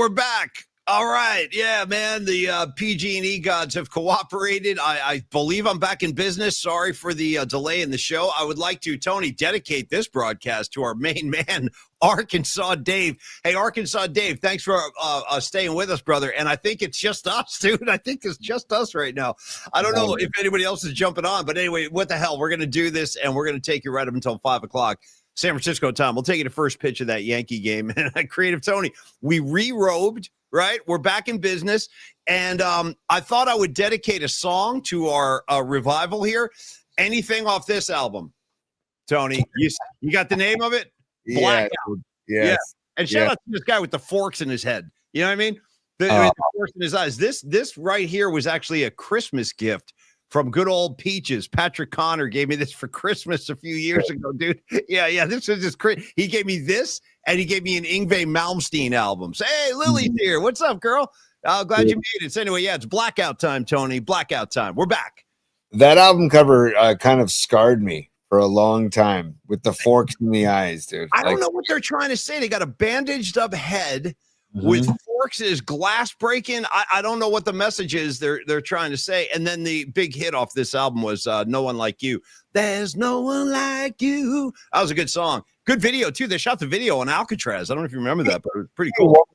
we're back. All right. Yeah, man. The PG&E gods have cooperated. I believe I'm back in business. Sorry for the delay in the show. I would like to, Tony, dedicate this broadcast to our main man, Arkansas Dave. Hey, Arkansas Dave, thanks for staying with us, brother. And I think it's just us, dude. I think it's just us right now. I don't know if anybody else is jumping on. But anyway, what the hell? We're going to do this, and we're going to take you right up until 5 o'clock. San Francisco time. We'll take you to first pitch of that Yankee game. And Creative Tony, we re-robed, right? We're back in business. And I thought I would dedicate a song to our revival here. Anything off this album, Tony? You got the name of it? Blackout. Yes. Yeah. And shout out to this guy with the forks in his head. You know what I mean? The forks in his eyes. This right here was actually a Christmas gift from good old Peaches. Patrick Connor gave me this for Christmas a few years ago, dude. Yeah. This was just crazy. He gave me this, and he gave me an Yngwie Malmsteen album. Say, hey, Lily's here. What's up, girl? Glad you made it. So anyway, yeah, it's blackout time, Tony. Blackout time. We're back. That album cover kind of scarred me for a long time with the forks in the eyes, dude. I don't know what they're trying to say. They got a bandaged up head with forks. Is glass breaking? I don't know what the message is they're trying to say. And then the big hit off this album was No One Like You. There's no one like you. That was a good song. Good video too. They shot the video on Alcatraz. I don't know if you remember that, but it was pretty cool.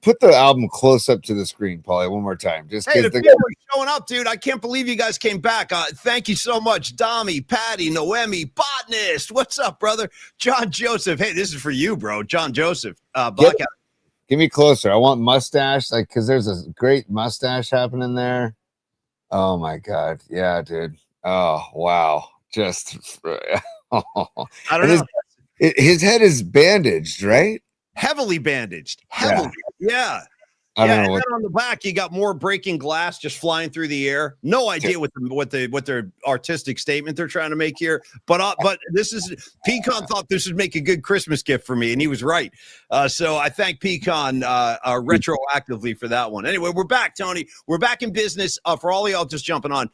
Put the album close up to the screen, Paulie, one more time. Just hey, the people are showing up, dude. I can't believe you guys came back. Thank you so much, Dami, Patty, Noemi, Botanist. What's up, brother? John Joseph. Hey, this is for you, bro. John Joseph. Blackout. Give me closer. I want mustache, because there's a great mustache happening there. Oh my God. Yeah, dude. Oh, wow. Just I don't know. His head is bandaged, right? Heavily bandaged. Heavily. Yeah. I don't know. And then on the back, you got more breaking glass just flying through the air. No idea what their artistic statement they're trying to make here. But this is Pecan thought this would make a good Christmas gift for me, and he was right. So I thank Pecan retroactively for that one. Anyway, we're back, Tony. We're back in business. For all of y'all just jumping on.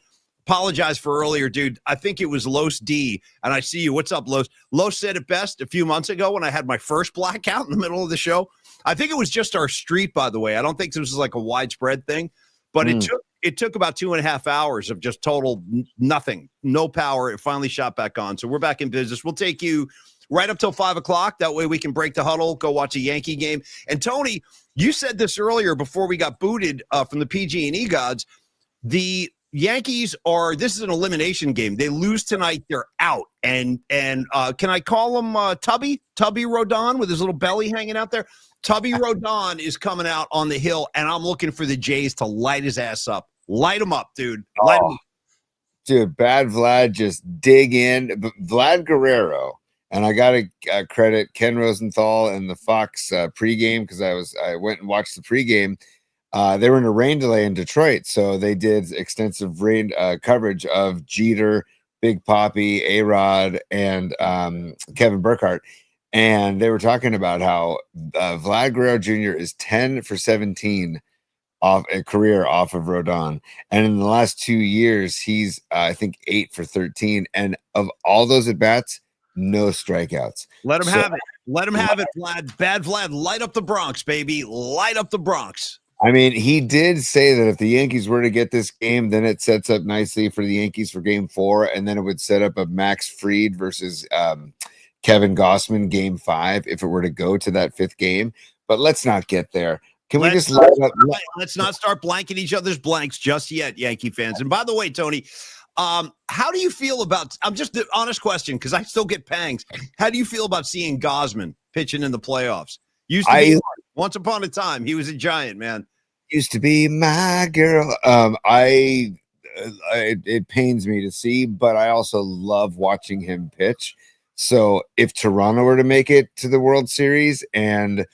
Apologize for earlier, dude. I think it was Los D, and I see you. What's up, Los? Los said it best a few months ago when I had my first blackout in the middle of the show. I think it was just our street, by the way. I don't think this was like a widespread thing, but it took about 2.5 hours of just total nothing, no power. It finally shot back on. So we're back in business. We'll take you right up till 5 o'clock. That way we can break the huddle, go watch a Yankee game. And Tony, you said this earlier before we got booted from the PG&E gods. The Yankees this is an elimination game. They lose tonight, they're out. And can I call him Tubby Rodon with his little belly hanging out there? Tubby Rodon is coming out on the hill, and I'm looking for the Jays to light his ass up. Light him up, dude. Light him up. Dude, Bad Vlad just dig in. Vlad Guerrero, and I got to credit Ken Rosenthal and the Fox pregame, because I went and watched the pregame. They were in a rain delay in Detroit, so they did extensive rain coverage of Jeter, Big Papi, A-Rod, and Kevin Burkhardt. And they were talking about how Vlad Guerrero Jr. is 10 for 17 off a career off of Rodon. And in the last 2 years, he's, I think, 8 for 13. And of all those at-bats, no strikeouts. Let him have it. Let him have it, Vlad. Bad Vlad, light up the Bronx, baby. Light up the Bronx. I mean, he did say that if the Yankees were to get this game, then it sets up nicely for the Yankees for game 4. And then it would set up a Max Fried versus Kevin Gossman game 5 if it were to go to that 5th game. But let's not get there. Let's not start blanking each other's blanks just yet, Yankee fans. And by the way, Tony, how do you feel about, I'm just the honest question, because I still get pangs. How do you feel about seeing Gossman pitching in the playoffs? Used to be once upon a time, he was a giant, man. Used to be my girl. It pains me to see, but I also love watching him pitch. So if Toronto were to make it to the World Series and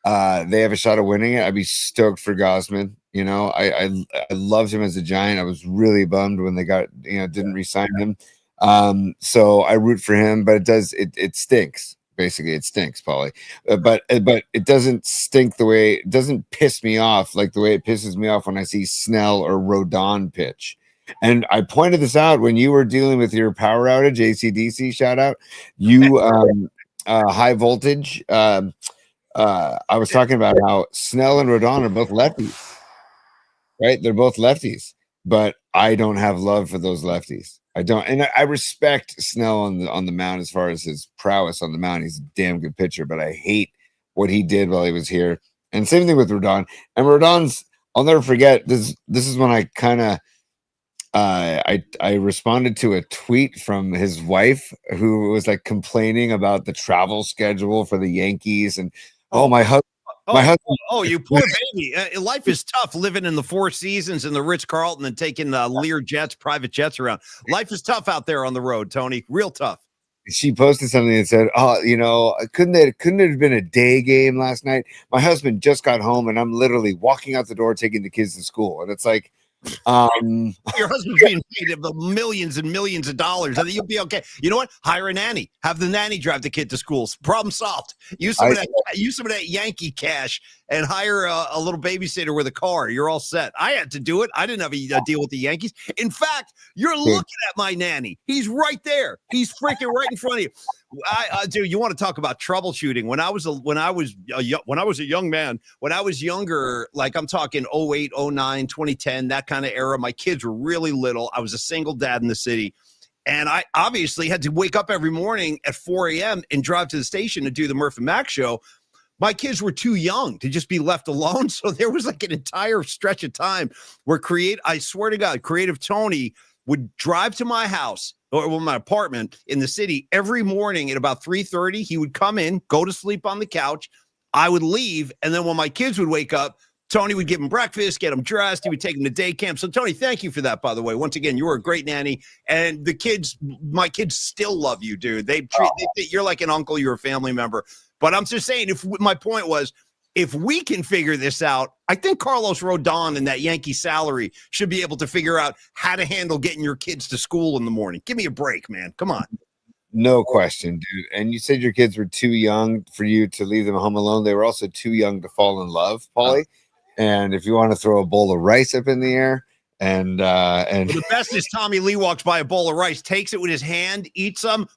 they have a shot of winning it, I'd be stoked for Gossman. You know, I loved him as a Giant. I was really bummed when they didn't re-sign him. So I root for him, but it stinks. Basically, it stinks, Paulie. But it doesn't stink it doesn't piss me off like the way it pisses me off when I see Snell or Rodon pitch. And I pointed this out when you were dealing with your power outage, ACDC shout out. You high voltage I was talking about how Snell and Rodon are both lefties, right? They're both lefties, but I don't have love for those lefties. I don't, and I respect Snell on the mound as far as his prowess on the mound. He's a damn good pitcher, but I hate what he did while he was here. And same thing with Rodon. And Rodon's, I'll never forget this. This is when I kind of I responded to a tweet from his wife who was like complaining about the travel schedule for the Yankees and my husband. You poor baby. Life is tough living in the Four Seasons and the Ritz-Carlton and taking Lear jets, private jets around. Life is tough out there on the road, Tony. Real tough. She posted something that said, couldn't it have been a day game last night? My husband just got home and I'm literally walking out the door taking the kids to school. And it's like, your husband's being paid the millions and millions of dollars. I think you'll be okay. You know what? Hire a nanny. Have the nanny drive the kid to school. Problem solved. Use some of that Yankee cash and hire a little babysitter with a car. You're all set. I had to do it. I didn't have a deal with the Yankees. In fact, you're looking at my nanny. He's right there. He's freaking right in front of you. Dude, you want to talk about troubleshooting? When I was a young man, when I was younger, like I'm talking 08, 09, 2010, that kind of era, my kids were really little. I was a single dad in the city. And I obviously had to wake up every morning at 4 a.m. and drive to the station to do the Murph and Mac show. My kids were too young to just be left alone. So there was like an entire stretch of time where I swear to God, Creative Tony would drive to my house or my apartment in the city every morning at about 3:30. He would come in, go to sleep on the couch. I would leave. And then when my kids would wake up, Tony would give them breakfast, get them dressed. He would take them to day camp. So, Tony, thank you for that, by the way. Once again, you were a great nanny. And my kids still love you, dude. You're like an uncle. You're a family member. But I'm just saying, my point was, if we can figure this out, I think Carlos Rodon and that Yankee salary should be able to figure out how to handle getting your kids to school in the morning. Give me a break, man. Come on. No question, dude. And you said your kids were too young for you to leave them home alone. They were also too young to fall in love, Paulie. And if you want to throw a bowl of rice up in the air, and the best is Tommy Lee walks by a bowl of rice, takes it with his hand, eats some,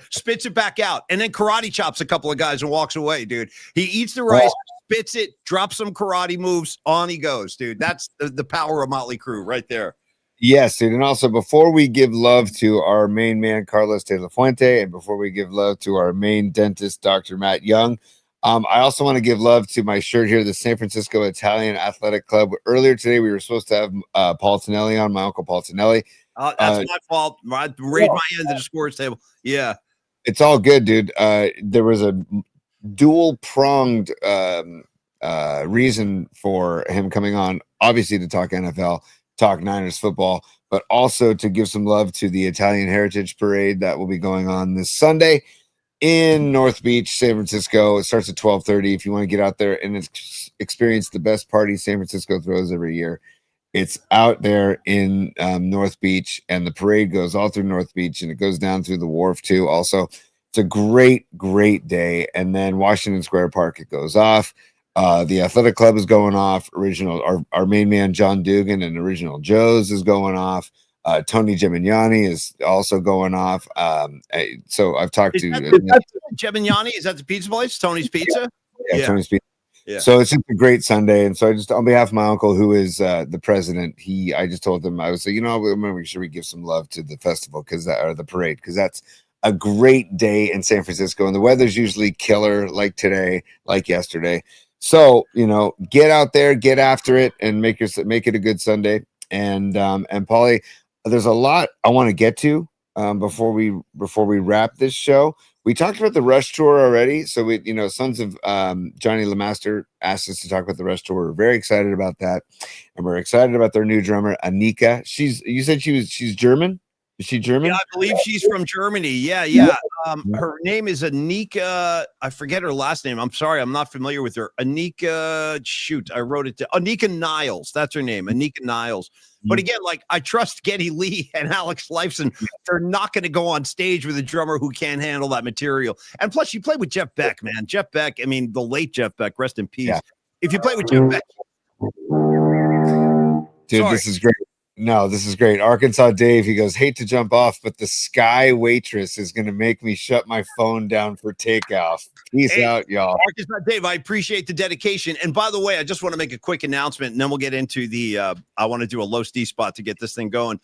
spits it back out, and then karate chops a couple of guys and walks away, dude. He eats the rice, spits it, drops some karate moves, on he goes, dude. That's the power of Motley Crue right there. Yes, dude. And also, before we give love to our main man, Carlos De La Fuente, and before we give love to our main dentist, Dr. Matt Young, I also want to give love to my shirt here, the San Francisco Italian Athletic Club. Earlier today, we were supposed to have Paul Tonelli on, my uncle Paul Tonelli. That's my fault. I raised my hand to the scores table. Yeah. It's all good, dude. There was a dual-pronged reason for him coming on, obviously to talk NFL, talk Niners football, but also to give some love to the Italian Heritage Parade that will be going on this Sunday in North Beach, San Francisco. It starts at 12:30. If you want to get out there and experience the best party San Francisco throws every year, it's out there in North Beach, and the parade goes all through North Beach, and it goes down through the wharf too. Also, it's a great day. And then Washington Square Park, it goes off. The Athletic Club is going off. Our main man John Dugan and Original Joe's is going off. Tony Gemignani is also going off. So I've talked to Gemignani. Is that the pizza place? Tony's Pizza? Yeah, Tony's Pizza. Yeah. So it's just a great Sunday. And so I just, on behalf of my uncle, who is the president, I just told him, I was like, make sure we give some love to the festival or the parade, because that's a great day in San Francisco. And the weather's usually killer, like today, like yesterday. So, get out there, get after it, and make it a good Sunday. And Paulie, there's a lot I want to get to before we wrap this show. We talked about the Rush tour already. So Sons of Johnny LeMaster asked us to talk about the Rush tour. We're very excited about that. And we're excited about their new drummer, Anika. You said she's German? Is she German? Yeah, I believe she's from Germany. Yeah. Her name is Anika. I forget her last name. I'm sorry. I'm not familiar with her. Anika, shoot. I wrote it down. Anika Niles. That's her name. Anika Niles. But again, I trust Geddy Lee and Alex Lifeson. They're not going to go on stage with a drummer who can't handle that material. And plus, you played with Jeff Beck, man. Jeff Beck, the late Jeff Beck, rest in peace. Yeah. If you play with Jeff Beck. Dude, This is great. No, this is great. Arkansas Dave, he goes, hate to jump off, but the Sky waitress is going to make me shut my phone down for takeoff. Peace out, y'all. Arkansas Dave, I appreciate the dedication. And by the way, I just want to make a quick announcement, and then we'll get into the I want to do a low D spot to get this thing going.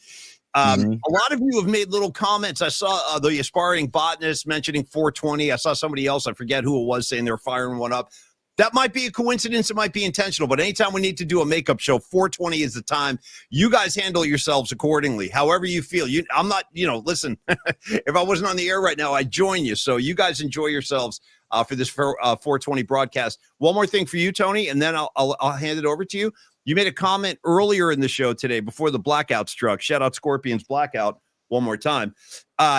A lot of you have made little comments. I saw the aspiring botanist mentioning 420. I saw somebody else, I forget who it was, saying they're firing one up. That might be a coincidence. It might be intentional. But anytime we need to do a makeup show, 420 is the time. You guys handle yourselves accordingly, however you feel. I'm not, listen, if I wasn't on the air right now, I'd join you. So you guys enjoy yourselves for this 420 broadcast. One more thing for you, Tony, and then I'll hand it over to you. You made a comment earlier in the show today before the blackout struck. Shout out Scorpions Blackout one more time.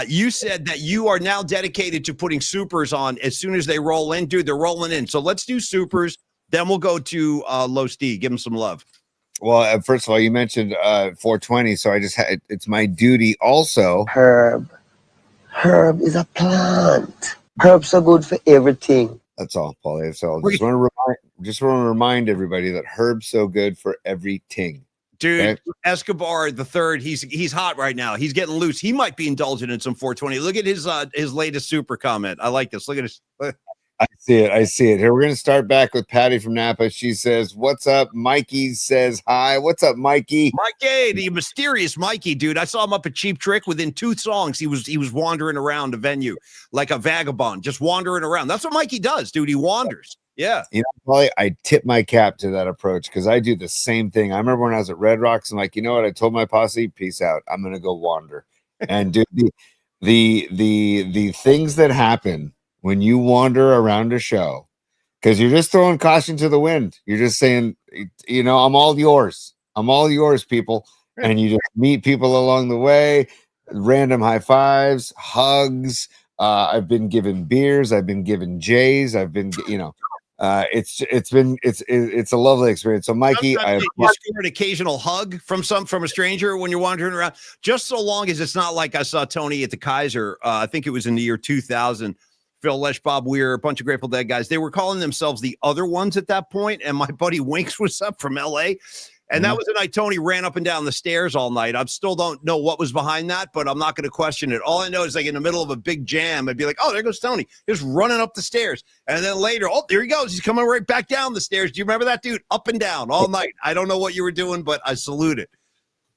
You said that you are now dedicated to putting supers on as soon as they roll in. Dude, they're rolling in. So let's do supers. Then we'll go to Low Steve. Give them some love. Well, first of all, you mentioned 420. So I just had, it's my duty also. Herb is a plant. Herbs are good for everything. That's all, Paulie. So I just want to remind everybody that herb's so good for everything. Dude, okay? Escobar the third, he's hot right now. He's getting loose. He might be indulgent in some 420. Look at his latest super comment. I like this. Look at his. I see it. Here, we're going to start back with Patty from Napa. She says, what's up? Mikey says hi. What's up, Mikey? Mikey, the mysterious Mikey, dude. I saw him up at Cheap Trick. Within 2 songs, he was wandering around the venue like a vagabond, just wandering around. That's what Mikey does, dude. He wanders. Yeah. Paulie, I tip my cap to that approach because I do the same thing. I remember when I was at Red Rocks, I'm like, you know what? I told my posse, peace out. I'm going to go wander. And dude, the things that happen when you wander around a show, because you're just throwing caution to the wind. You're just saying, I'm all yours. I'm all yours, people. And you just meet people along the way, random high fives, hugs. I've been given beers. I've been given J's. I've been, it's a lovely experience. So Mikey, you score an occasional hug from a stranger when you're wandering around, just so long as it's not like I saw Tony at the Kaiser. I think it was in the year 2000. Phil Lesh, Bob Weir, a bunch of Grateful Dead guys. They were calling themselves the Other Ones at that point, and my buddy Winks was up from L.A., and that was the night Tony ran up and down the stairs all night. I still don't know what was behind that, but I'm not going to question it. All I know is like in the middle of a big jam, I'd be like, oh, there goes Tony. Just running up the stairs. And then later, oh, there he goes. He's coming right back down the stairs. Do you remember that, dude? Up and down all night. I don't know what you were doing, but I salute it.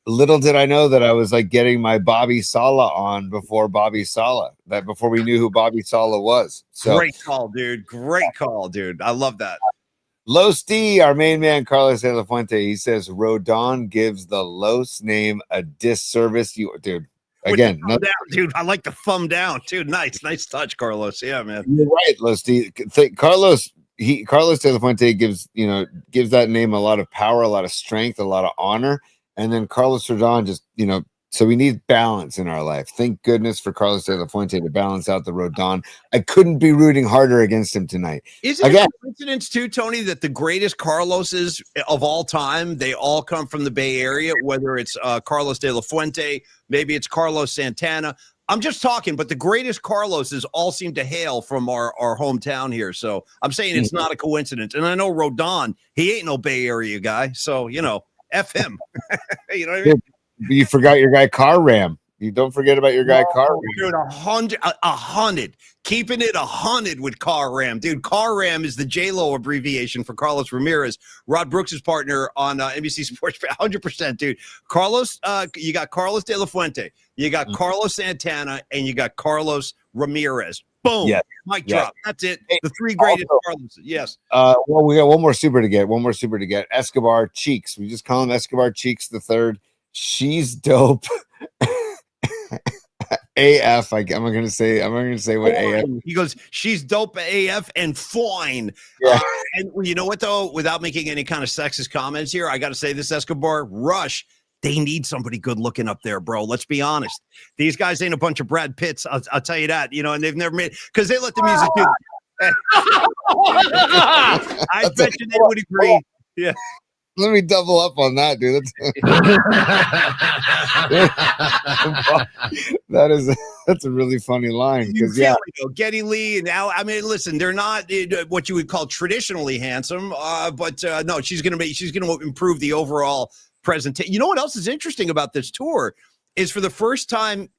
Little did I know that I was like getting my Bobby Sala on before Bobby Sala, before we knew who Bobby Sala was. So great call, dude. Great call, dude. I love that. Los D, our main man, Carlos De La Fuente, he says Rodon gives the Los name a disservice. Dude, again, down, dude. I like the thumb down, dude. Nice touch, Carlos. Yeah, man. You're right, Los D. Carlos De La Fuente gives that name a lot of power, a lot of strength, a lot of honor. And then Carlos Rodon just, so we need balance in our life. Thank goodness for Carlos De La Fuente to balance out the Rodon. I couldn't be rooting harder against him tonight. Isn't it a coincidence too, Tony, that the greatest Carloses of all time, they all come from the Bay Area, whether it's Carlos De La Fuente, maybe it's Carlos Santana. I'm just talking, but the greatest Carloses all seem to hail from our hometown here. So I'm saying it's not a coincidence. And I know Rodon, he ain't no Bay Area guy. So, F him. You know what I mean? You forgot your guy Car Ram. You don't forget about your guy Car Ram. Dude, 100. Keeping it 100 with Car Ram. Dude, Car Ram is the J-Lo abbreviation for Carlos Ramirez, Rod Brooks' partner on NBC Sports. 100%, dude. Carlos, you got Carlos De La Fuente, you got Carlos Santana, and you got Carlos Ramirez. Boom. Yes. Mic drop. That's it. The 3 greatest Carloses. Yes. Well, we got one more super to get. Escobar Cheeks. We just call him Escobar Cheeks the third. She's dope. AF. I'm going to say what AF. He goes, she's dope AF and fine. Yeah. And you know what, though? Without making any kind of sexist comments here, I got to say this, Escobar, Rush, they need somebody good looking up there, bro. Let's be honest. These guys ain't a bunch of Brad Pitts. I'll tell you that, and they've never made, because they let the music do. I bet you they would agree. Yeah. Let me double up on that, dude. That's a really funny line. Because Geddy Lee and Al. I mean, listen, they're not what you would call traditionally handsome, but no, she's gonna improve the overall presentation. You know what else is interesting about this tour is for the first time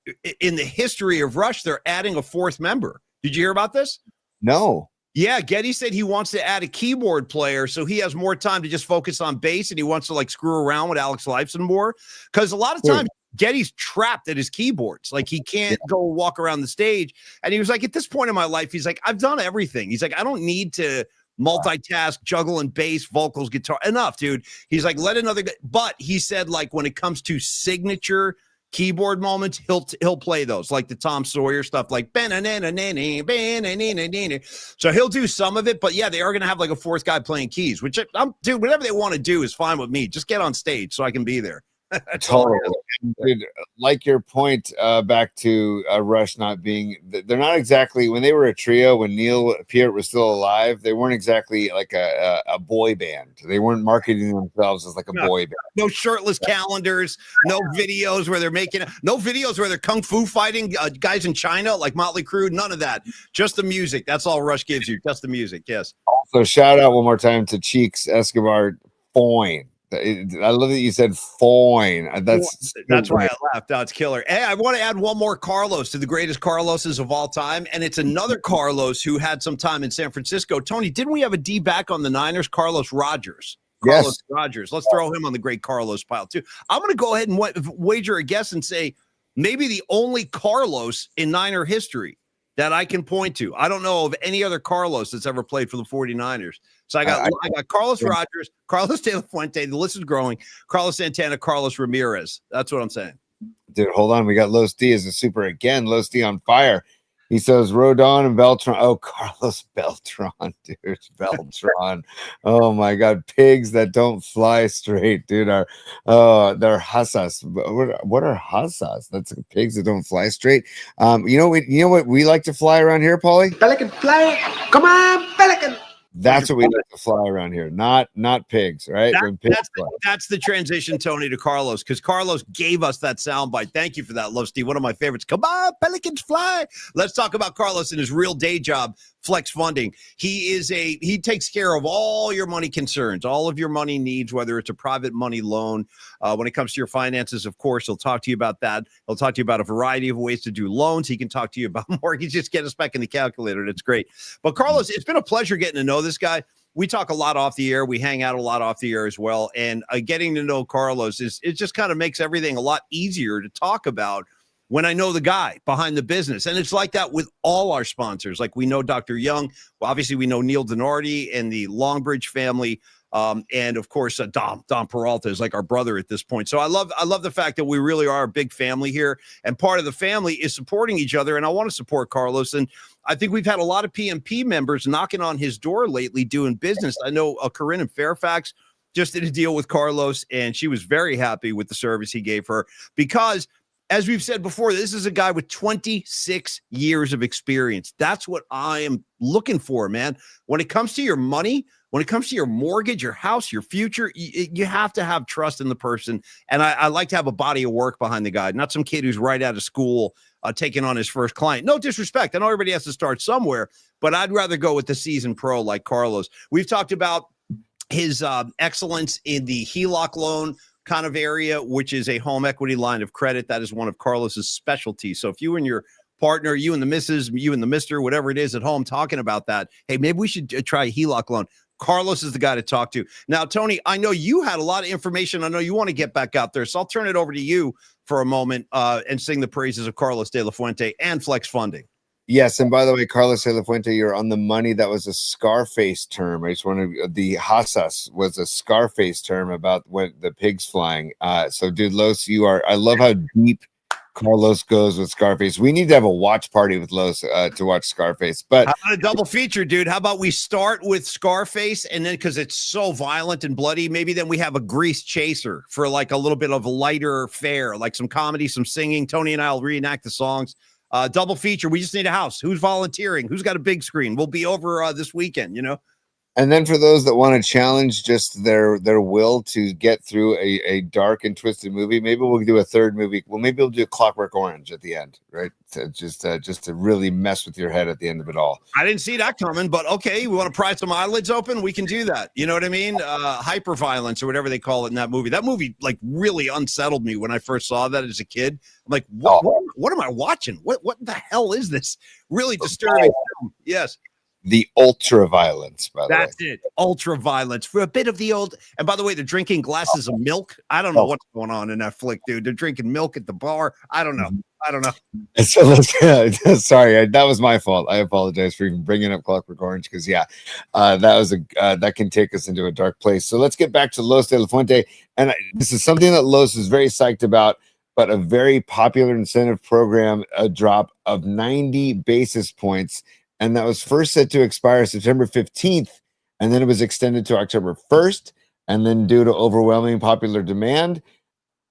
in the history of Rush, they're adding a fourth member. Did you hear about this? No. Yeah, Getty said he wants to add a keyboard player so he has more time to just focus on bass, and he wants to like screw around with Alex Lifeson more. Because a lot of times Getty's trapped at his keyboards. Like he can't go walk around the stage. And he was like, at this point in my life, he's like, I've done everything. He's like, I don't need to multitask, juggle and bass, vocals, guitar. Enough, dude. He's like, let another guy. But he said, like, when it comes to signature keyboard moments, he'll play those, like the Tom Sawyer stuff, like so he'll do some of it. But yeah, they are going to have like a fourth guy playing keys, which dude, whatever they want to do is fine with me. Just get on stage so I can be there. Totally. Dude, like your point back to Rush not being, they're not exactly, when they were a trio, when Neil Peart was still alive, they weren't exactly like a boy band. They weren't marketing themselves as like a boy band. No shirtless calendars, no videos where they're no videos where they're kung fu fighting guys in China like Motley Crue, none of that. Just the music. That's all Rush gives you. Just the music. Yes. Also, shout out one more time to Cheeks Escobar Foyne. I love that you said Foyne. That's why I laughed. That's killer. Hey, I want to add one more Carlos to the greatest Carloses of all time, and it's another Carlos who had some time in San Francisco. Tony, didn't we have a D back on the Niners? Carlos Rogers. Carlos Rogers. Let's throw him on the great Carlos pile too. I'm going to go ahead and wager a guess and say maybe the only Carlos in Niner history that I can point to. I don't know of any other Carlos that's ever played for the 49ers. So I got Carlos Rogers, Carlos De La Fuente. The list is growing. Carlos Santana, Carlos Ramirez. That's what I'm saying. Dude, hold on. We got Los D as a super again. Los D on fire. He says Rodon and Beltran. Oh, Carlos Beltran, dude. Beltran. Oh my God. Pigs that don't fly straight, dude. They're hasas. What are hasas? That's pigs that don't fly straight. You know what we like to fly around here, Paulie? Pelican fly. Come on, Pelican. That's what we like to fly around here, not pigs, right? That's the transition, Tony, to Carlos, because Carlos gave us that soundbite. Thank you for that, Love Steve. One of my favorites. Come on, Pelicans fly. Let's talk about Carlos and his real day job, Flex Funding. He takes care of all your money concerns, all of your money needs, whether it's a private money loan. When it comes to your finances, of course, he'll talk to you about that. He'll talk to you about a variety of ways to do loans. He can talk to you about mortgages. Just get us back in the calculator. That's great. But Carlos, it's been a pleasure getting to know this guy. We talk a lot off the air. We hang out a lot off the air as well. And getting to know Carlos it just kind of makes everything a lot easier to talk about when I know the guy behind the business. And it's like that with all our sponsors. Like we know Dr. Young. Well, obviously, we know Neil Denardi and the Longbridge family. And of course, Dom Peralta is like our brother at this point. So I love the fact that we really are a big family here. And part of the family is supporting each other. And I want to support Carlos. And I think we've had a lot of PMP members knocking on his door lately doing business. I know Corinne in Fairfax just did a deal with Carlos, and she was very happy with the service he gave her because, as we've said before, this is a guy with 26 years of experience. That's what I am looking for, man. When it comes to your money, when it comes to your mortgage, your house, your future, you have to have trust in the person. And I like to have a body of work behind the guy, not some kid who's right out of school taking on his first client. No disrespect. I know everybody has to start somewhere, but I'd rather go with the seasoned pro like Carlos. We've talked about his excellence in the HELOC loan kind of area, which is a home equity line of credit. That is one of Carlos's specialties. So if you and your partner, you and the missus, you and the mister, whatever it is at home talking about that, hey, maybe we should try a HELOC loan. Carlos is the guy to talk to. Now, Tony, I know you had a lot of information. I know you want to get back out there. So I'll turn it over to you for a moment and sing the praises of Carlos De La Fuente and Flex Funding. Yes, and by the way, Carlos De La Fuente, you're on the money. That was a Scarface term. I just wanted the Hasas was a Scarface term about what the pigs flying. So, dude, Los, I love how deep Carlos goes with Scarface. We need to have a watch party with Los to watch Scarface. But how about a double feature, dude? How about we start with Scarface, and then because it's so violent and bloody, maybe then we have a Grease Chaser for like a little bit of a lighter fare, like some comedy, some singing. Tony and I will reenact the songs. Double feature. We just need a house. Who's volunteering? Who's got a big screen? We'll be over this weekend, you know? And then for those that want to challenge just their will to get through a dark and twisted movie, maybe we'll do a third movie. Well, maybe we'll do Clockwork Orange at the end, right? Just to really mess with your head at the end of it all. I didn't see that coming, but okay, we want to pry some eyelids open, we can do that. You know what I mean? Hyperviolence or whatever they call it in that movie. That movie like really unsettled me when I first saw that as a kid. I'm like, what am I watching? What the hell is this? Really disturbing film. Yes. The ultra violence, by the way. That's it. Ultra violence for a bit of the old. And by the way, they're drinking glasses of milk. I don't know what's going on in that flick, dude. They're drinking milk at the bar. I don't know. So sorry, that was my fault. I apologize for even bringing up Clockwork Orange because that can take us into a dark place. So let's get back to Los de la Fuente, and this is something that Los is very psyched about. But a very popular incentive program, a drop of 90 basis points. And that was first set to expire September 15th, and then it was extended to October 1st. And then due to overwhelming popular demand,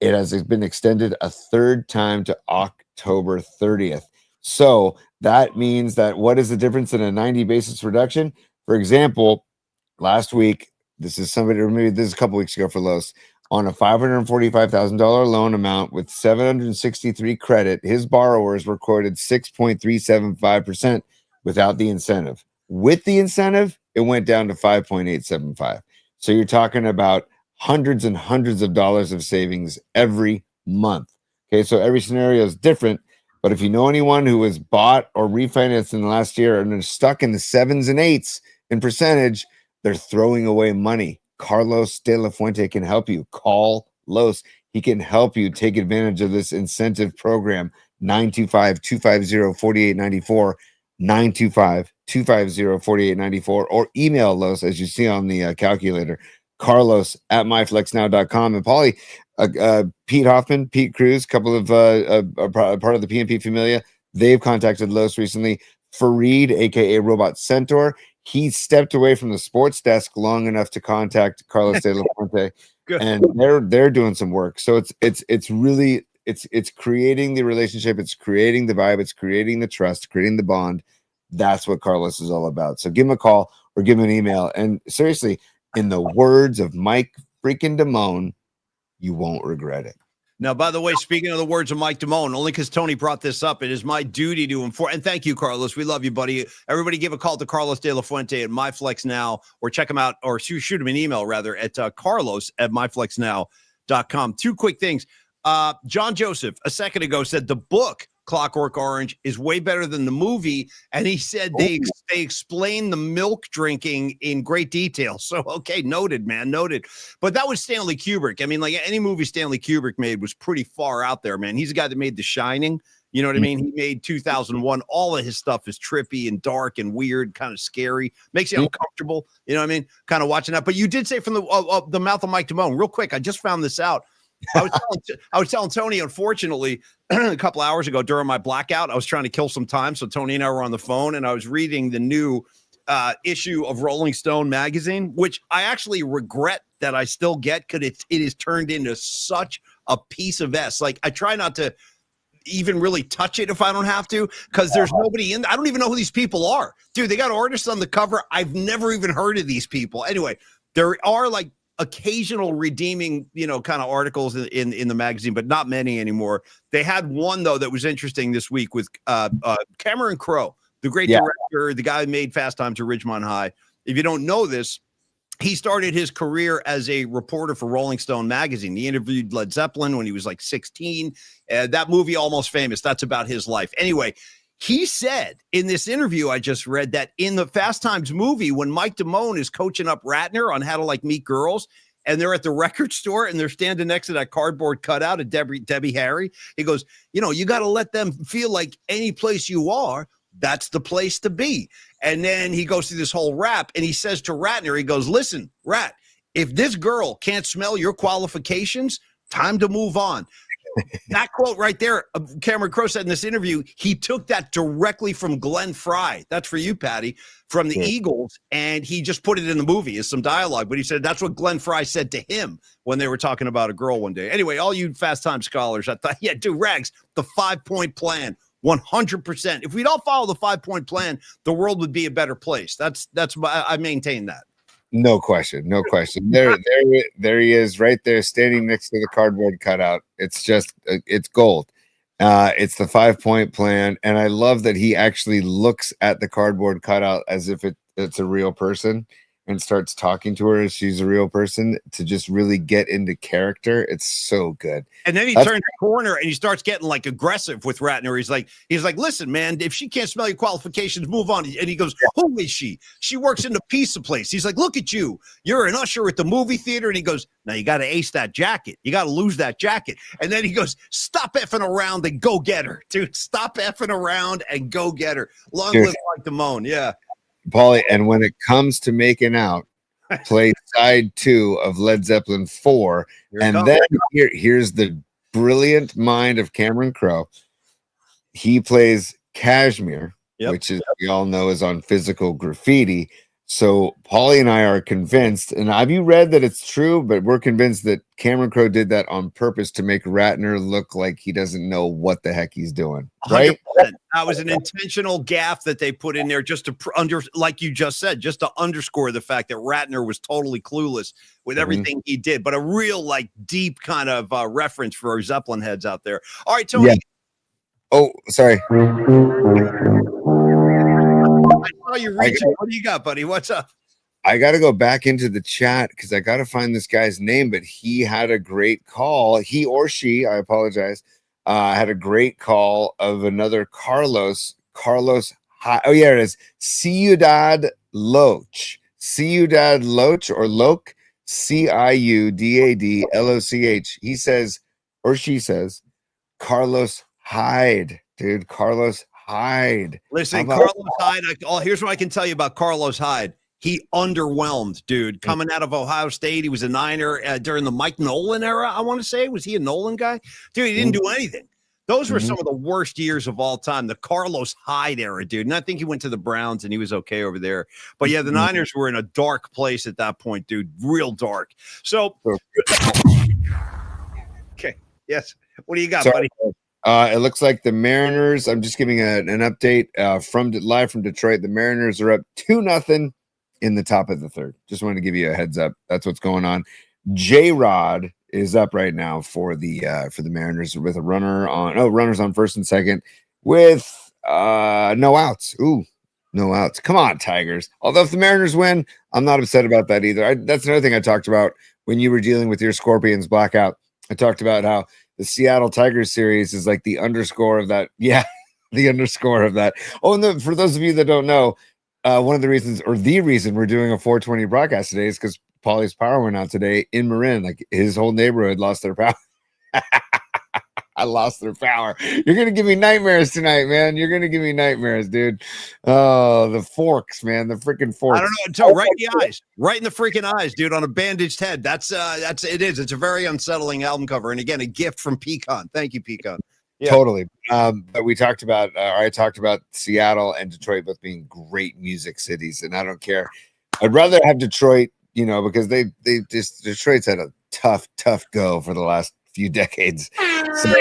it has been extended a third time to October 30th. So that means that what is the difference in a 90 basis reduction? For example, last week, this is a couple weeks ago for Los, on a $545,000 loan amount with 763 credit, his borrowers were quoted 6.375%. Without the incentive. With the incentive, it went down to 5.875. So you're talking about hundreds and hundreds of dollars of savings every month. Okay, so every scenario is different. But if you know anyone who was bought or refinanced in the last year and they're stuck in the 7s and 8s in percentage, they're throwing away money. Carlos de la Fuente can help you. Call Los. He can help you take advantage of this incentive program. 925-250-4894. 925-250-4894, or email Los, as you see on the calculator, carlos@myflexnow.com. And Paulie, Pete Hoffman, Pete Cruz, couple of part of the PNP Familia, they've contacted Los recently. Fareed, aka Robot Centaur, he stepped away from the sports desk long enough to contact Carlos de la Fuente, and they're doing some work. So it's really creating the relationship, it's creating the vibe, it's creating the trust, creating the bond. That's what Carlos is all about. So give him a call or give him an email. And seriously, in the words of Mike freaking Damone, you won't regret it. Now, by the way, speaking of the words of Mike Damone, only because Tony brought this up, it is my duty to inform. And thank you, Carlos. We love you, buddy. Everybody give a call to Carlos de la Fuente at MyFlex Now, or check him out, or shoot him an email, rather, at carlos@myflexnow.com. Two quick things. John Joseph, a second ago, said the book Clockwork Orange is way better than the movie, and he said they explain the milk drinking in great detail. So, okay, noted, man, noted. But that was Stanley Kubrick. I mean, like any movie Stanley Kubrick made was pretty far out there, man. He's the guy that made The Shining. You know what I mean? He made 2001. All of his stuff is trippy and dark and weird, kind of scary. Makes you uncomfortable. You know what I mean? Kind of watching that. But you did say from the mouth of Mike Damone, real quick, I just found this out. I was telling Tony, unfortunately, a couple hours ago during my blackout, I was trying to kill some time. So Tony and I were on the phone, and I was reading the new issue of Rolling Stone magazine, which I actually regret that I still get because it is turned into such a piece of S. Like, I try not to even really touch it if I don't have to, because there's nobody in. I don't even know who these people are. Dude, they got artists on the cover. I've never even heard of these people. Anyway, there are like occasional redeeming, kind of articles in the magazine, but not many anymore. They had one though that was interesting this week with Cameron Crowe, the great director, the guy who made Fast Times at Ridgemont High. If you don't know this, he started his career as a reporter for Rolling Stone magazine. He interviewed Led Zeppelin when he was like 16. That movie, Almost Famous, that's about his life. Anyway, he said in this interview I just read that in the Fast Times movie, when Mike Damone is coaching up Ratner on how to like meet girls, and they're at the record store and they're standing next to that cardboard cutout of Debbie Harry, he goes, you got to let them feel like any place you are, that's the place to be. And then he goes through this whole rap and he says to Ratner, he goes, listen, Rat, if this girl can't smell your qualifications, time to move on. That quote right there, Cameron Crowe said in this interview, he took that directly from Glenn Frey. That's for you, Patty, from the Eagles. And he just put it in the movie as some dialogue. But he said that's what Glenn Frey said to him when they were talking about a girl one day. Anyway, all you Fast Time scholars, I thought, dude, Rags, the 5-point plan, 100%. If we'd all follow the 5-point plan, the world would be a better place. I maintain that. No question, no question. There he is, right there, standing next to the cardboard cutout. It's just, it's gold. It's the 5-point plan, and I love that he actually looks at the cardboard cutout as if it's a real person and starts talking to her as she's a real person to just really get into character. It's so good. And then he turns the corner and he starts getting like aggressive with Ratner. He's like, listen, man, if she can't smell your qualifications, move on. And he goes, who is she? She works in the pizza place. He's like, look at you. You're an usher at the movie theater. And he goes, now you got to ace that jacket. You got to lose that jacket. And then he goes, stop effing around and go get her. Dude, stop effing around and go get her. Long live Mike Damone. Yeah. Paulie, and when it comes to making out, play side 2 of Led Zeppelin 4. Then here's the brilliant mind of Cameron Crowe. He plays Kashmir, which is, we all know, is on Physical Graffiti. So Paulie and I are convinced, and have you read that it's true? But we're convinced that Cameron Crowe did that on purpose to make Ratner look like he doesn't know what the heck he's doing. Right? 100%. That was an intentional gaffe that they put in there just to like you just said, just to underscore the fact that Ratner was totally clueless with everything he did. But a real like deep kind of reference for our Zeppelin heads out there. All right, Tony. Yeah. Oh, sorry. I saw you reaching. What do you got, buddy? What's up? I got to go back into the chat because I got to find this guy's name, but he had a great call. He or she, I apologize, had a great call of another Carlos. Oh, yeah, it is. Ciudad Loch. Ciudad Loch or Loch. Ciudadloch. He says, or she says, Carlos Hyde, dude. Carlos Hyde. Listen, Carlos Hyde. Here's what I can tell you about Carlos Hyde. He underwhelmed, dude. Coming out of Ohio State, he was a Niner during the Mike Nolan era. I want to say, was he a Nolan guy? Dude, he didn't do anything. Those were some of the worst years of all time. The Carlos Hyde era, dude. And I think he went to the Browns and he was okay over there. But yeah, the Niners were in a dark place at that point, dude. Real dark. So, okay, yes. What do you got, buddy? It looks like the Mariners. I'm just giving an update live from Detroit. The Mariners are up 2-0 in the top of the third. Just wanted to give you a heads up. That's what's going on. J-Rod is up right now for the Mariners with a runners on first and second with no outs. Ooh, no outs. Come on, Tigers. Although if the Mariners win, I'm not upset about that either. That's another thing I talked about when you were dealing with your Scorpions blackout. I talked about how the Seattle Tigers series is like the underscore of that. Yeah, the underscore of that. Oh, and for those of you that don't know, one of the reasons, or the reason we're doing a 420 broadcast today is because Paulie's power went out today in Marin. Like his whole neighborhood lost their power. I lost their power. You're going to give me nightmares tonight, man. You're going to give me nightmares, dude. Oh, the forks, man. The freaking forks. I don't know. Until right in the eyes. Right in the freaking eyes, dude, on a bandaged head. That's it is. It's a very unsettling album cover. And again, a gift from Pecan. Thank you, Pecan. Yeah. Totally. But I talked about Seattle and Detroit both being great music cities. And I don't care. I'd rather have Detroit, because Detroit's had a tough go for the last few decades. So,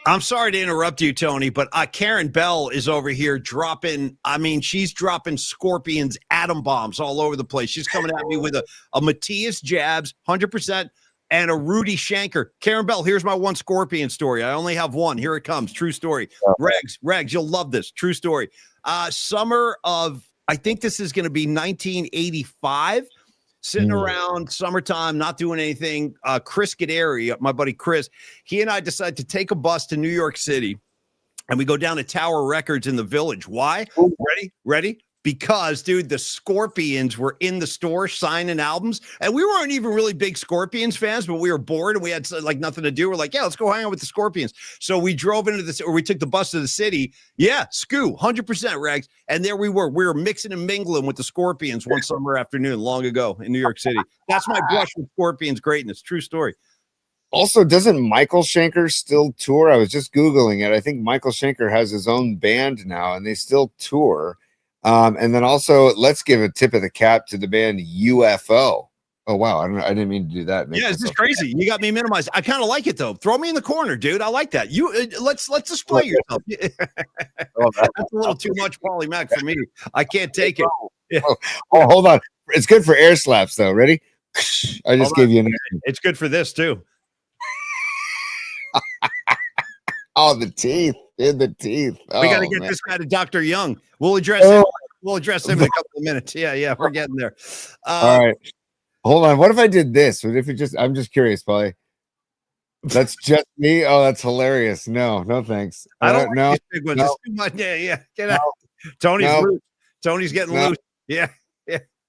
I'm sorry to interrupt you, Tony, but Karen Bell is over here dropping. I mean, she's dropping Scorpions atom bombs all over the place. She's coming at me with a Matthias Jabs, 100%, and a Rudy Shanker. Karen Bell, here's my one Scorpion story. I only have one. Here it comes. True story. Regs, you'll love this. True story. Summer of, I think this is going to be 1985. Sitting around summertime, not doing anything. Chris Gaderi, my buddy Chris, he and I decided to take a bus to New York City, and we go down to Tower Records in the Village. Why? Ready? Because, dude, the Scorpions were in the store signing albums, and we weren't even really big Scorpions fans, but we were bored and we had like nothing to do. We're like, yeah, let's go hang out with the Scorpions. So we drove into this, or we took the bus to the city. Yeah, Scoo, 100% Regs. And there we were. We were mixing and mingling with the Scorpions one summer afternoon long ago in New York City. That's my brush with Scorpions greatness. True story. Also, doesn't Michael Schenker still tour? I was just Googling it. I think Michael Schenker has his own band now, and they still tour. And then also, let's give a tip of the cap to the band UFO. Oh wow, I didn't mean to do that. Yeah, this is crazy. You got me minimized. I kind of like it though. Throw me in the corner, dude. I like that. You let's display yourself. That's a little too much Paulie Mac for me. I can't take it. Yeah. Oh, hold on. It's good for air slaps though. Ready? I just gave you an. It's good for this too. Oh, the teeth. In the teeth. We got to get this guy to Dr. Young. We'll address him. We'll address him in a couple of minutes. Yeah, we're getting there. All right. Hold on. What if I did this? What if it just? I'm just curious, Paulie. That's just me. Oh, that's hilarious. No, thanks. I don't like know. these big ones. It's too much. Yeah. Get out. Tony's loose. Tony's getting loose. Yeah.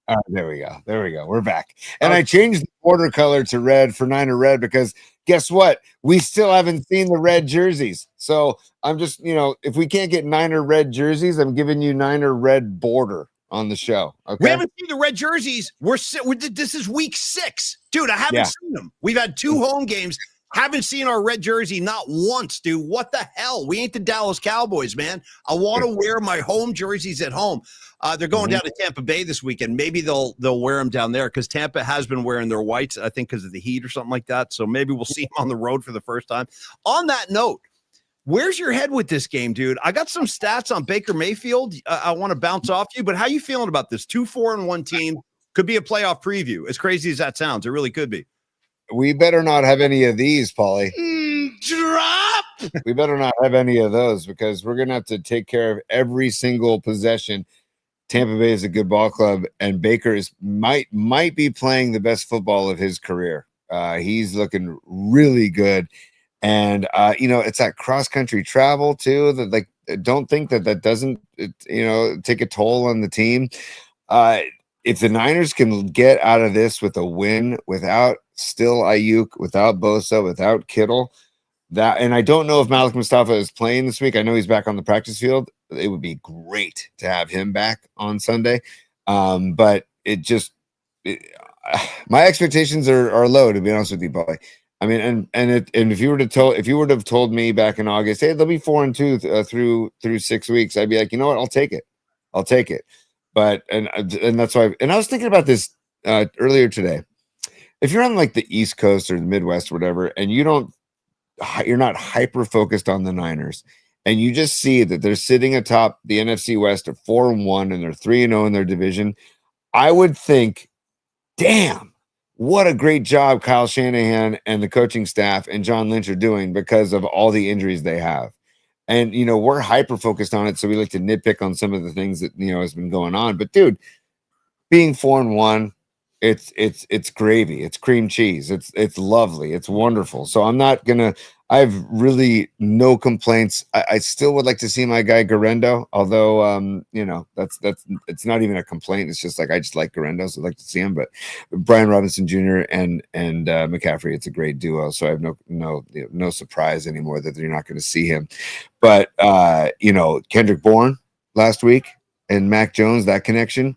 All right, there we go. We're back. And I changed the border color to red for Niner red because guess what? We still haven't seen the red jerseys. So I'm just, if we can't get Niner red jerseys, I'm giving you Niner red border on the show. Okay. We haven't seen the red jerseys. This is week 6. Dude, I haven't seen them. We've had 2 home games. Haven't seen our red jersey not once, dude. What the hell? We ain't the Dallas Cowboys, man. I want to wear my home jerseys at home. They're going down to Tampa Bay this weekend. Maybe they'll wear them down there because Tampa has been wearing their whites, I think, because of the heat or something like that. So maybe we'll see them on the road for the first time. On that note, where's your head with this game, dude? I got some stats on Baker Mayfield. I want to bounce off you, but how you feeling about this? 2-4-1 team could be a playoff preview. As crazy as that sounds, it really could be. We better not have any of these, Paulie. Drop. We better not have any of those because we're gonna have to take care of every single possession. Tampa Bay is a good ball club, and Baker might be playing the best football of his career. He's looking really good, and it's that cross country travel too. That don't think that doesn't take a toll on the team. If the Niners can get out of this with a win without still Ayuk, without Bosa, without Kittle, and I don't know if Malik Mustafa is playing this week. I know he's back on the practice field. It would be great to have him back on Sunday. But my expectations are low, to be honest with you, Paulie. I mean, and if you would have told me back in August, hey, they'll be 4-2 through 6 weeks, I'd be like, you know what, I'll take it. But and that's why. And I was thinking about this earlier today. If you're on like the East Coast or the Midwest or whatever, and you're not hyper focused on the Niners, and you just see that they're sitting atop the NFC West at 4-1 and they're 3-0 in their division, I would think, damn, what a great job Kyle Shanahan and the coaching staff and John Lynch are doing because of all the injuries they have. And, we're hyper focused on it. So we like to nitpick on some of the things that, has been going on. But dude, being 4-1, it's gravy. It's cream cheese. It's lovely. It's wonderful. So I have really no complaints. I still would like to see my guy Garendo, although, that's it's not even a complaint. It's just like, I just like Garendo. So I'd like to see him, but Brian Robinson Jr. and McCaffrey, it's a great duo. So I have no surprise anymore that you're not going to see him. But, Kendrick Bourne last week and Mac Jones, that connection.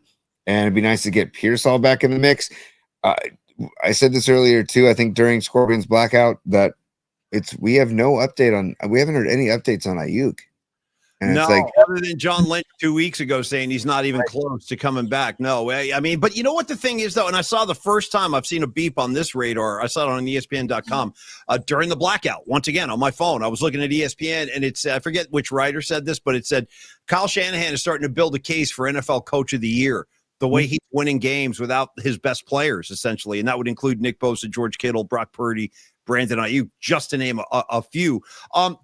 And it'd be nice to get Pierce all back in the mix. I said this earlier too. I think during Scorpions blackout that we haven't heard any updates on Ayuk. And no, it's like, other than John Lynch 2 weeks ago saying he's not even close to coming back. No, I mean, but you know what the thing is though, and I saw the first time I've seen a beep on this radar. I saw it on ESPN.com during the blackout. Once again on my phone, I was looking at ESPN, and it said, I forget which writer said this, but it said Kyle Shanahan is starting to build a case for NFL Coach of the Year. The way he's winning games without his best players, essentially. And that would include Nick Bosa, George Kittle, Brock Purdy, Brandon Ayuk, just to name a few.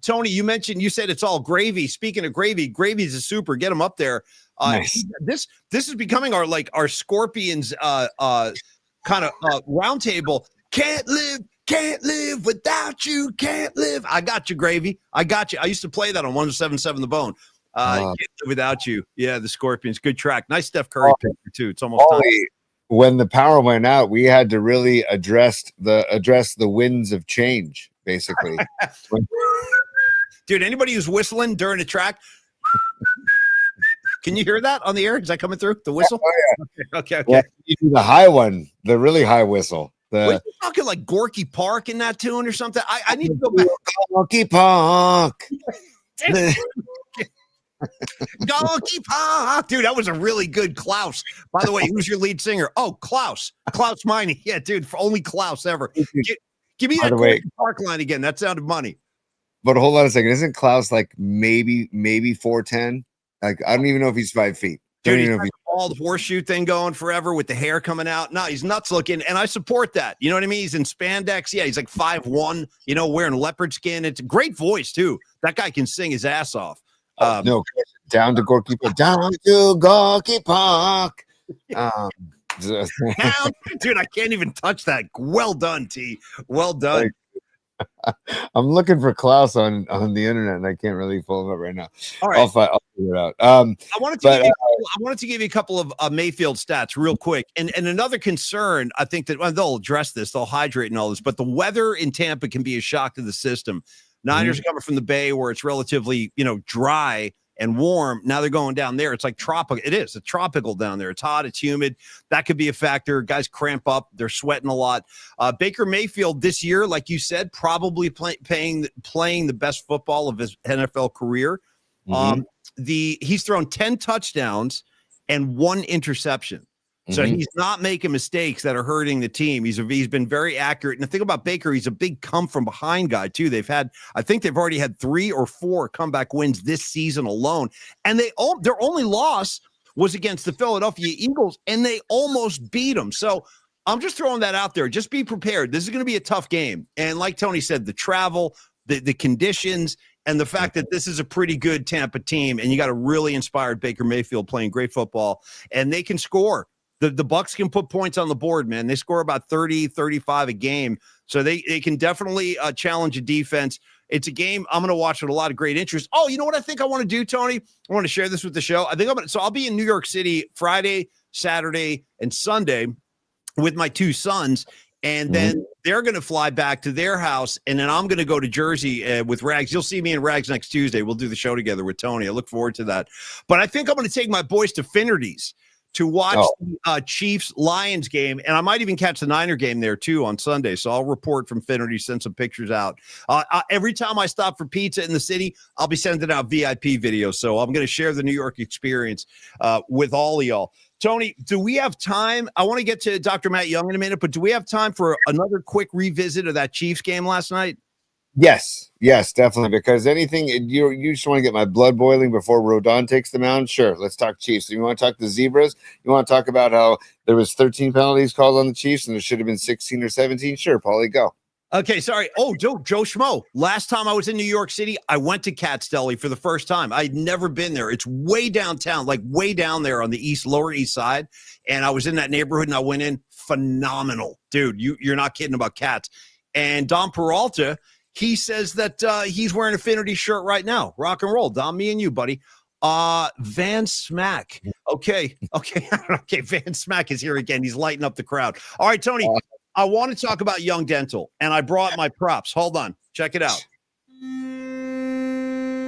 Tony, you said it's all gravy. Speaking of gravy, gravy's a super. Get him up there. Nice. This is becoming our Scorpions kind of roundtable. Can't live without you. Can't live. I got you, Gravy. I got you. I used to play that on 107.7 The Bone. Can't live without you. Yeah, the Scorpions. Good track. Nice Steph Curry picture too. It's almost time. When the power went out, we had to really address the winds of change, basically. Dude, anybody who's whistling during a track, can you hear that on the air? Is that coming through? The whistle? Oh, yeah. Okay. Yeah, the high one, the really high whistle. Were you talking like Gorky Park in that tune or something? I need to go back. Gorky Park. Donkey Park. Dude, that was a really good Klaus. By the way, who's your lead singer? Oh, Klaus Miney. Yeah, dude, for only Klaus ever. Give me that Gorky Park line again. That sounded money. But hold on a second. Isn't Klaus like maybe 4'10"? Like, I don't even know if he's 5 feet. Dude, he's all the horseshoe thing going forever with the hair coming out. No, he's nuts looking, and I support that. You know what I mean? He's in spandex. Yeah, he's like 5'1", wearing leopard skin. It's a great voice, too. That guy can sing his ass off. No, down to Gorky Park. Down to Gorky Park. Dude, I can't even touch that. Well done, T. Well done. I'm looking for Klaus on the internet, and I can't really pull him up right now. All right, I'll figure it out. I wanted to give you a couple of Mayfield stats real quick, and another concern. I think that they'll address this, they'll hydrate and all this, but the weather in Tampa can be a shock to the system. Niners are coming from the Bay, where it's relatively dry and warm. Now they're going down there. It's like tropical. It is. It's tropical down there. It's hot. It's humid. That could be a factor. Guys cramp up. They're sweating a lot. Baker Mayfield this year, like you said, probably playing the best football of his NFL career. He's thrown 10 touchdowns and 1 interception. So he's not making mistakes that are hurting the team. He's been very accurate. And the thing about Baker, he's a big come from behind guy too. I think they've already had 3 or 4 comeback wins this season alone. And their only loss was against the Philadelphia Eagles, and they almost beat them. So I'm just throwing that out there. Just be prepared. This is going to be a tough game. And like Tony said, the travel, the conditions, and the fact that this is a pretty good Tampa team, and you got a really inspired Baker Mayfield playing great football, and they can score. The Bucs can put points on the board, man. They score about 30, 35 a game. So they can definitely challenge a defense. It's a game I'm going to watch with a lot of great interest. Oh, you know what I think I want to do, Tony? I want to share this with the show. I'll be in New York City Friday, Saturday, and Sunday with my 2 sons. And then they're going to fly back to their house, and then I'm going to go to Jersey with Rags. You'll see me in Rags next Tuesday. We'll do the show together with Tony. I look forward to that. But I think I'm going to take my boys to Finnerty's to watch the Chiefs-Lions game, and I might even catch the Niner game there, too, on Sunday. So I'll report from Finnerty, send some pictures out. Every time I stop for pizza in the city, I'll be sending out VIP videos. So I'm going to share the New York experience with all of y'all. Tony, do we have time? I want to get to Dr. Matt Young in a minute, but do we have time for another quick revisit of that Chiefs game last night? Yes, definitely. Because anything you just want to get my blood boiling before Rodon takes the mound. Sure, let's talk Chiefs. So you want to talk the Zebras? You want to talk about how there was 13 penalties called on the Chiefs and there should have been 16 or 17? Sure, Paulie, go. Okay, sorry. Oh, Joe Schmo. Last time I was in New York City, I went to Katz Deli for the first time. I'd never been there. It's way downtown, like way down there on the lower east side. And I was in that neighborhood and I went in. Phenomenal. Dude, you're not kidding about Katz. And Don Peralta, he says that he's wearing a Finnerty shirt right now. Rock and roll. Dom, me and you, buddy. Van Smack. Okay. Van Smack is here again. He's lighting up the crowd. All right, Tony, I want to talk about Young Dental, and I brought my props. Hold on. Check it out.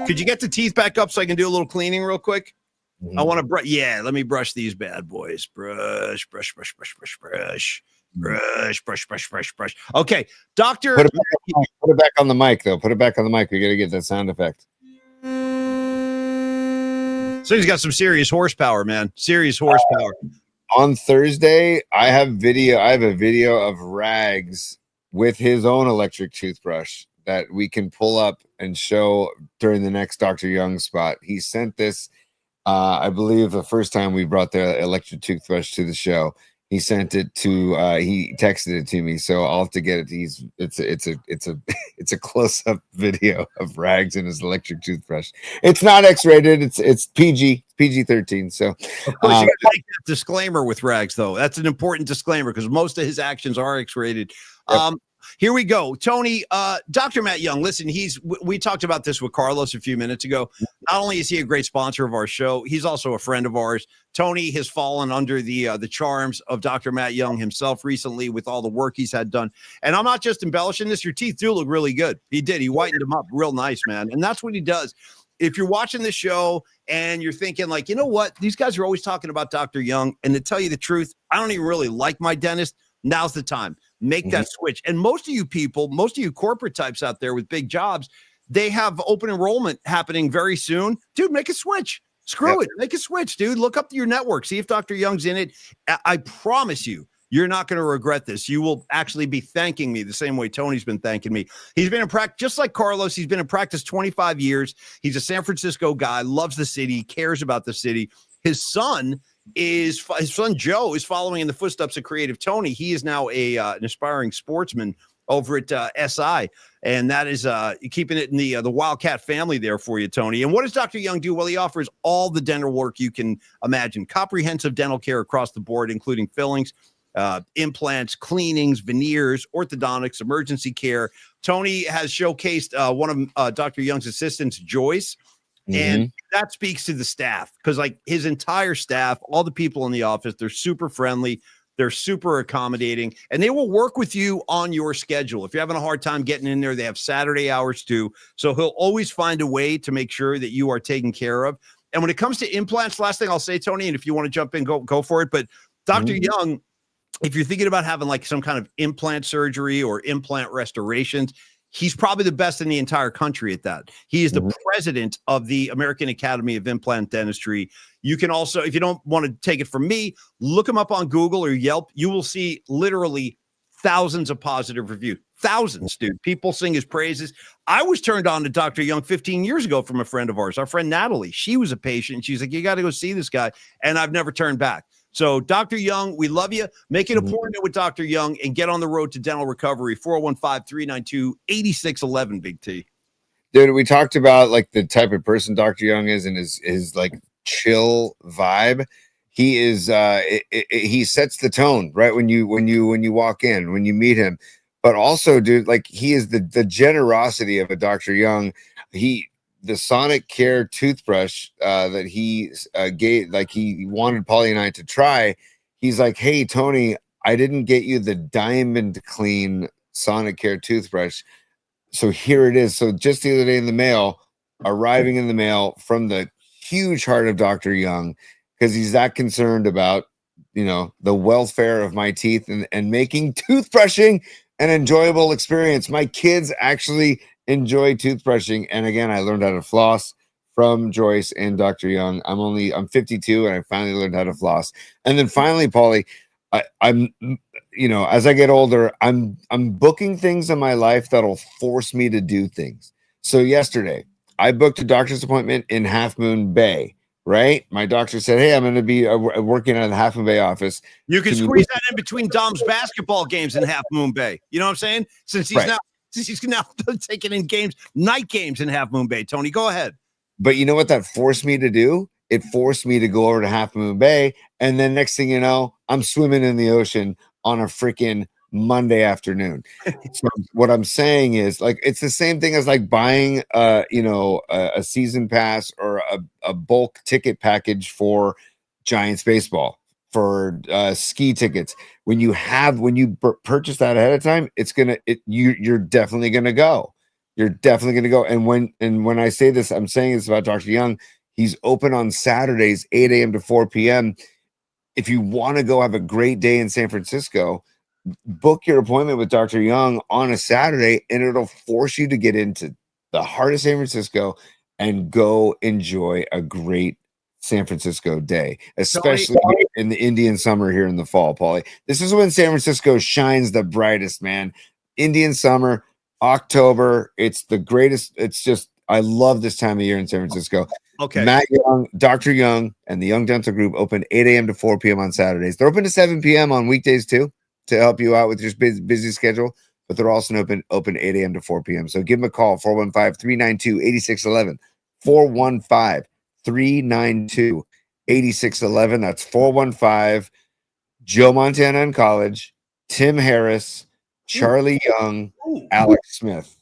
Could you get the teeth back up so I can do a little cleaning real quick? I want to brush. Yeah, let me brush these bad boys. Brush. Okay, Doctor. Put it back on the mic, though. Put it back on the mic. We got to get that sound effect. So he's got some serious horsepower, man. Serious horsepower. On Thursday, I have a video of Rags with his own electric toothbrush that we can pull up and show during the next Dr. Young spot. He sent this, I believe, the first time we brought the electric toothbrush to the show. He sent it to he texted it to me, so I'll have to get it. It's a close-up video of Rags and his electric toothbrush. It's not X-rated, it's PG-13. So of course you gotta make that disclaimer with Rags, though. That's an important disclaimer because most of his actions are X-rated. Yep. Here we go. Tony, Dr. Matt Young, listen, we talked about this with Carlos a few minutes ago. Not only is he a great sponsor of our show, he's also a friend of ours. Tony has fallen under the charms of Dr. Matt Young himself recently with all the work he's had done. And I'm not just embellishing this. Your teeth do look really good. He did. He whitened them up real nice, man. And that's what he does. If you're watching this show and you're thinking like, you know what? These guys are always talking about Dr. Young. And to tell you the truth, I don't even really like my dentist. Now's the time. Make that switch. And most of you people, most of you corporate types out there with big jobs, they have open enrollment happening very soon. Dude, make a switch. Screw it. Make a switch, dude. Look up your network. See if Dr. Young's in it. I promise you, you're not going to regret this. You will actually be thanking me the same way Tony's been thanking me. He's been in practice, just like Carlos. He's been in practice 25 years. He's a San Francisco guy, loves the city, cares about the city. His son his son Joe is following in the footsteps of Creative Tony. He is now an aspiring sportsman over at SI, and that is keeping it in the Wildcat family there for you, Tony. And what does Dr. Young do? Well, he offers all the dental work you can imagine, comprehensive dental care across the board, including fillings, implants, cleanings, veneers, orthodontics, emergency care. Tony has showcased one of Dr. Young's assistants, Joyce, and that speaks to the staff, because like his entire staff, all the people in the office, they're super friendly. They're super accommodating, and they will work with you on your schedule. If you're having a hard time getting in there, they have Saturday hours too. So he'll always find a way to make sure that you are taken care of. And when it comes to implants, last thing I'll say, Tony, and if you want to jump in, go for it. But Dr. Young, if you're thinking about having like some kind of implant surgery or implant restorations, he's probably the best in the entire country at that. He is the president of the American Academy of Implant Dentistry. You can also, if you don't want to take it from me, look him up on Google or Yelp. You will see literally thousands of positive reviews. Thousands, dude. People sing his praises. I was turned on to Dr. Young 15 years ago from a friend of ours, our friend Natalie. She was a patient. She's like, you got to go see this guy. And I've never turned back. So, Dr. Young, we love you. Make an appointment with Dr. Young and get on the road to dental recovery. 415-392-8611, Big T. Dude, we talked about like the type of person Dr. Young is and his like chill vibe. He is he sets the tone right when you walk in, when you meet him. But also, dude, like he is the generosity of a Dr. Young. The Sonic Care toothbrush that he gave, like he wanted Paulie and I to try. He's like, hey, Tony, I didn't get you the Diamond Clean Sonic Care toothbrush. So here it is. So just the other day in the mail, arriving in the mail from the huge heart of Dr. Young, because he's that concerned about, the welfare of my teeth and making toothbrushing an enjoyable experience. My kids actually enjoy toothbrushing. And again, I learned how to floss from Joyce and Dr. Young. I'm 52 and I finally learned how to floss. And then finally, Paulie, I'm as I get older, I'm booking things in my life that'll force me to do things. So yesterday I booked a doctor's appointment in Half Moon Bay, right? My doctor said, hey, I'm going to be working at the Half Moon Bay office. You can squeeze that in between Dom's basketball games in Half Moon Bay. You know what I'm saying? Since he's now taking in night games in Half Moon Bay. Tony, go ahead. But you know what that forced me to do? It forced me to go over to Half Moon Bay. And then next thing you know, I'm swimming in the ocean on a freaking Monday afternoon. So what I'm saying is, like, it's the same thing as like buying a season pass or a bulk ticket package for Giants baseball, for ski tickets. When you purchase that ahead of time, you're definitely gonna go. You're definitely gonna go. And when I say this, I'm saying this about Dr. Young. He's open on Saturdays, 8 a.m. to 4 p.m. If you want to go have a great day in San Francisco, book your appointment with Dr. Young on a Saturday, and it'll force you to get into the heart of San Francisco and go enjoy a great San Francisco day, especially in the Indian summer here in the fall, Paulie. This is when San Francisco shines the brightest, man. Indian summer, October, it's the greatest. It's just, I love this time of year in San Francisco. Okay. Matt Young, Dr. Young, and the Young Dental Group open 8 a.m. to 4 p.m. on Saturdays. They're open to 7 p.m. on weekdays too, to help you out with your busy schedule, but they're also open 8 a.m. to 4 p.m. So give them a call, 415-392-8611, 415-392-8611. That's 415 Joe Montana in college, Tim Harris, Charlie Young, Alex Smith.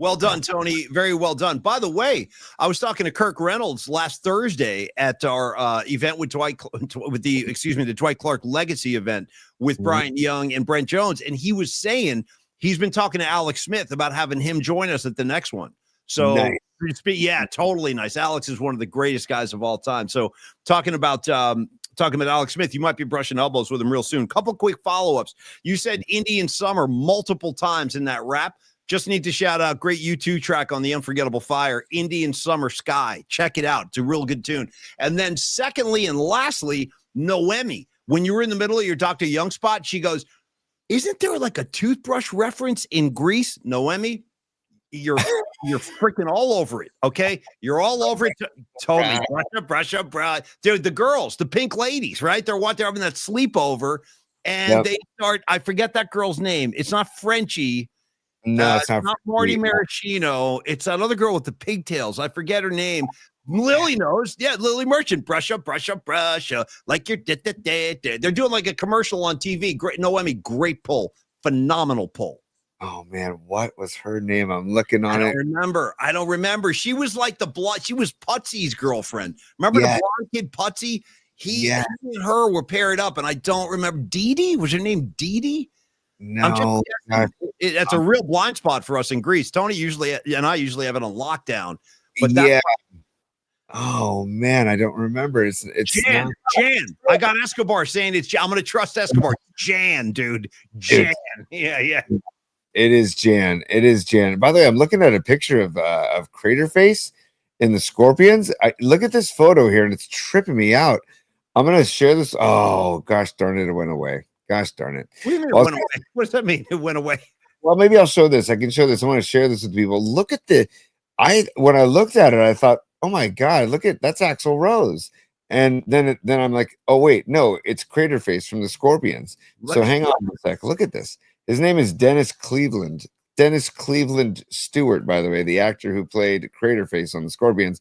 Well done, Tony. Very well done. By the way, I was talking to Kirk Reynolds last Thursday at our event with the Dwight Clark Legacy event with Brian Young and Brent Jones, and he was saying he's been talking to Alex Smith about having him join us at the next one. So, nice. Yeah, totally nice. Alex is one of the greatest guys of all time. So, talking about Alex Smith, you might be brushing elbows with him real soon. Couple quick follow-ups. You said Indian Summer multiple times in that rap. Just need to shout out great U2 track on the Unforgettable Fire, Indian Summer Sky. Check it out. It's a real good tune. And then secondly and lastly, Noemi. When you were in the middle of your Dr. Young spot, she goes, isn't there like a toothbrush reference in Greece, Noemi? you're freaking all over it. Okay, you're all over it. Totally, brush up, dude. The girls, the pink ladies, right? They're having that sleepover, and they start. I forget that girl's name. It's not Frenchie. No, it's not Marty Maraschino. It's that other girl with the pigtails. I forget her name. Lily knows. Yeah, Lily Merchant. Brush up. Like you're. They're doing like a commercial on TV. Great. Noemi, great pull. Phenomenal pull. Oh man, what was her name? I'm looking on it. I don't remember. She was like the blonde. She was Putsy's girlfriend. Remember the blonde kid Putsy? He and her were paired up, and I don't remember. Dee Dee? Was her name Dee Dee? No, that's a real blind spot for us in Greece. Tony and I usually have it on lockdown. But oh man, I don't remember. It's Jan. I got Escobar saying it's Jan. I'm going to trust Escobar. Jan, dude. Jan. Yeah. It is Jan. By the way, I'm looking at a picture of Craterface in the Scorpions. Look at this photo here, and it's tripping me out. I'm going to share this. Oh gosh darn it went away. Gosh darn it. What do you mean it went away? What does that mean? It went away. Well, maybe I'll show this. I can show this. I want to share this with people. Look at when I looked at it, I thought, oh my God, that's Axl Rose. And then I'm like, oh wait, no, it's Craterface from the Scorpions. So hang on a sec. Look at this. His name is Dennis Cleveland. Dennis Cleveland Stewart, by the way, the actor who played Craterface on the Scorpions.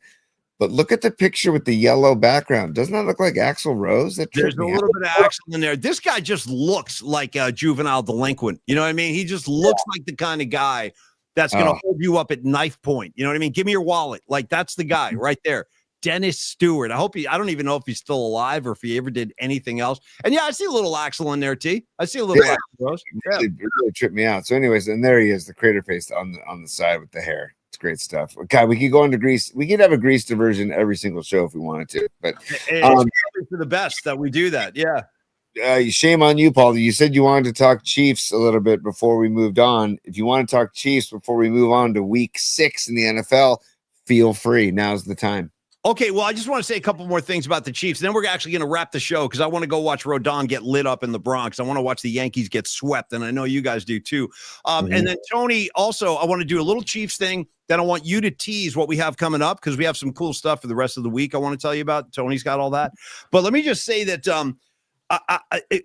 But look at the picture with the yellow background. Doesn't that look like Axl Rose? There's a little bit of Axl in there. This guy just looks like a juvenile delinquent. You know what I mean? He just looks like the kind of guy that's going to hold you up at knife point. You know what I mean? Give me your wallet. Like, that's the guy right there. Dennis Stewart. I don't even know if he's still alive or if he ever did anything else. And yeah, I see a little Axl in there, T. I see a little Axl Rose. Yeah. It really tripped me out. So anyways, and there he is, the Craterface on the side with the hair. It's great stuff. God, we could go into Greece. We could have a Greece diversion every single show if we wanted to. But it's for the best that we do that. Yeah. Shame on you, Paul. You said you wanted to talk Chiefs a little bit before we moved on. If you want to talk Chiefs before we move on to week 6 in the NFL, feel free. Now's the time. Okay, well, I just want to say a couple more things about the Chiefs. Then we're actually going to wrap the show because I want to go watch Rodon get lit up in the Bronx. I want to watch the Yankees get swept, and I know you guys do too. And then, Tony, also, I want to do a little Chiefs thing. Then I want you to tease what we have coming up because we have some cool stuff for the rest of the week I want to tell you about. Tony's got all that. But let me just say that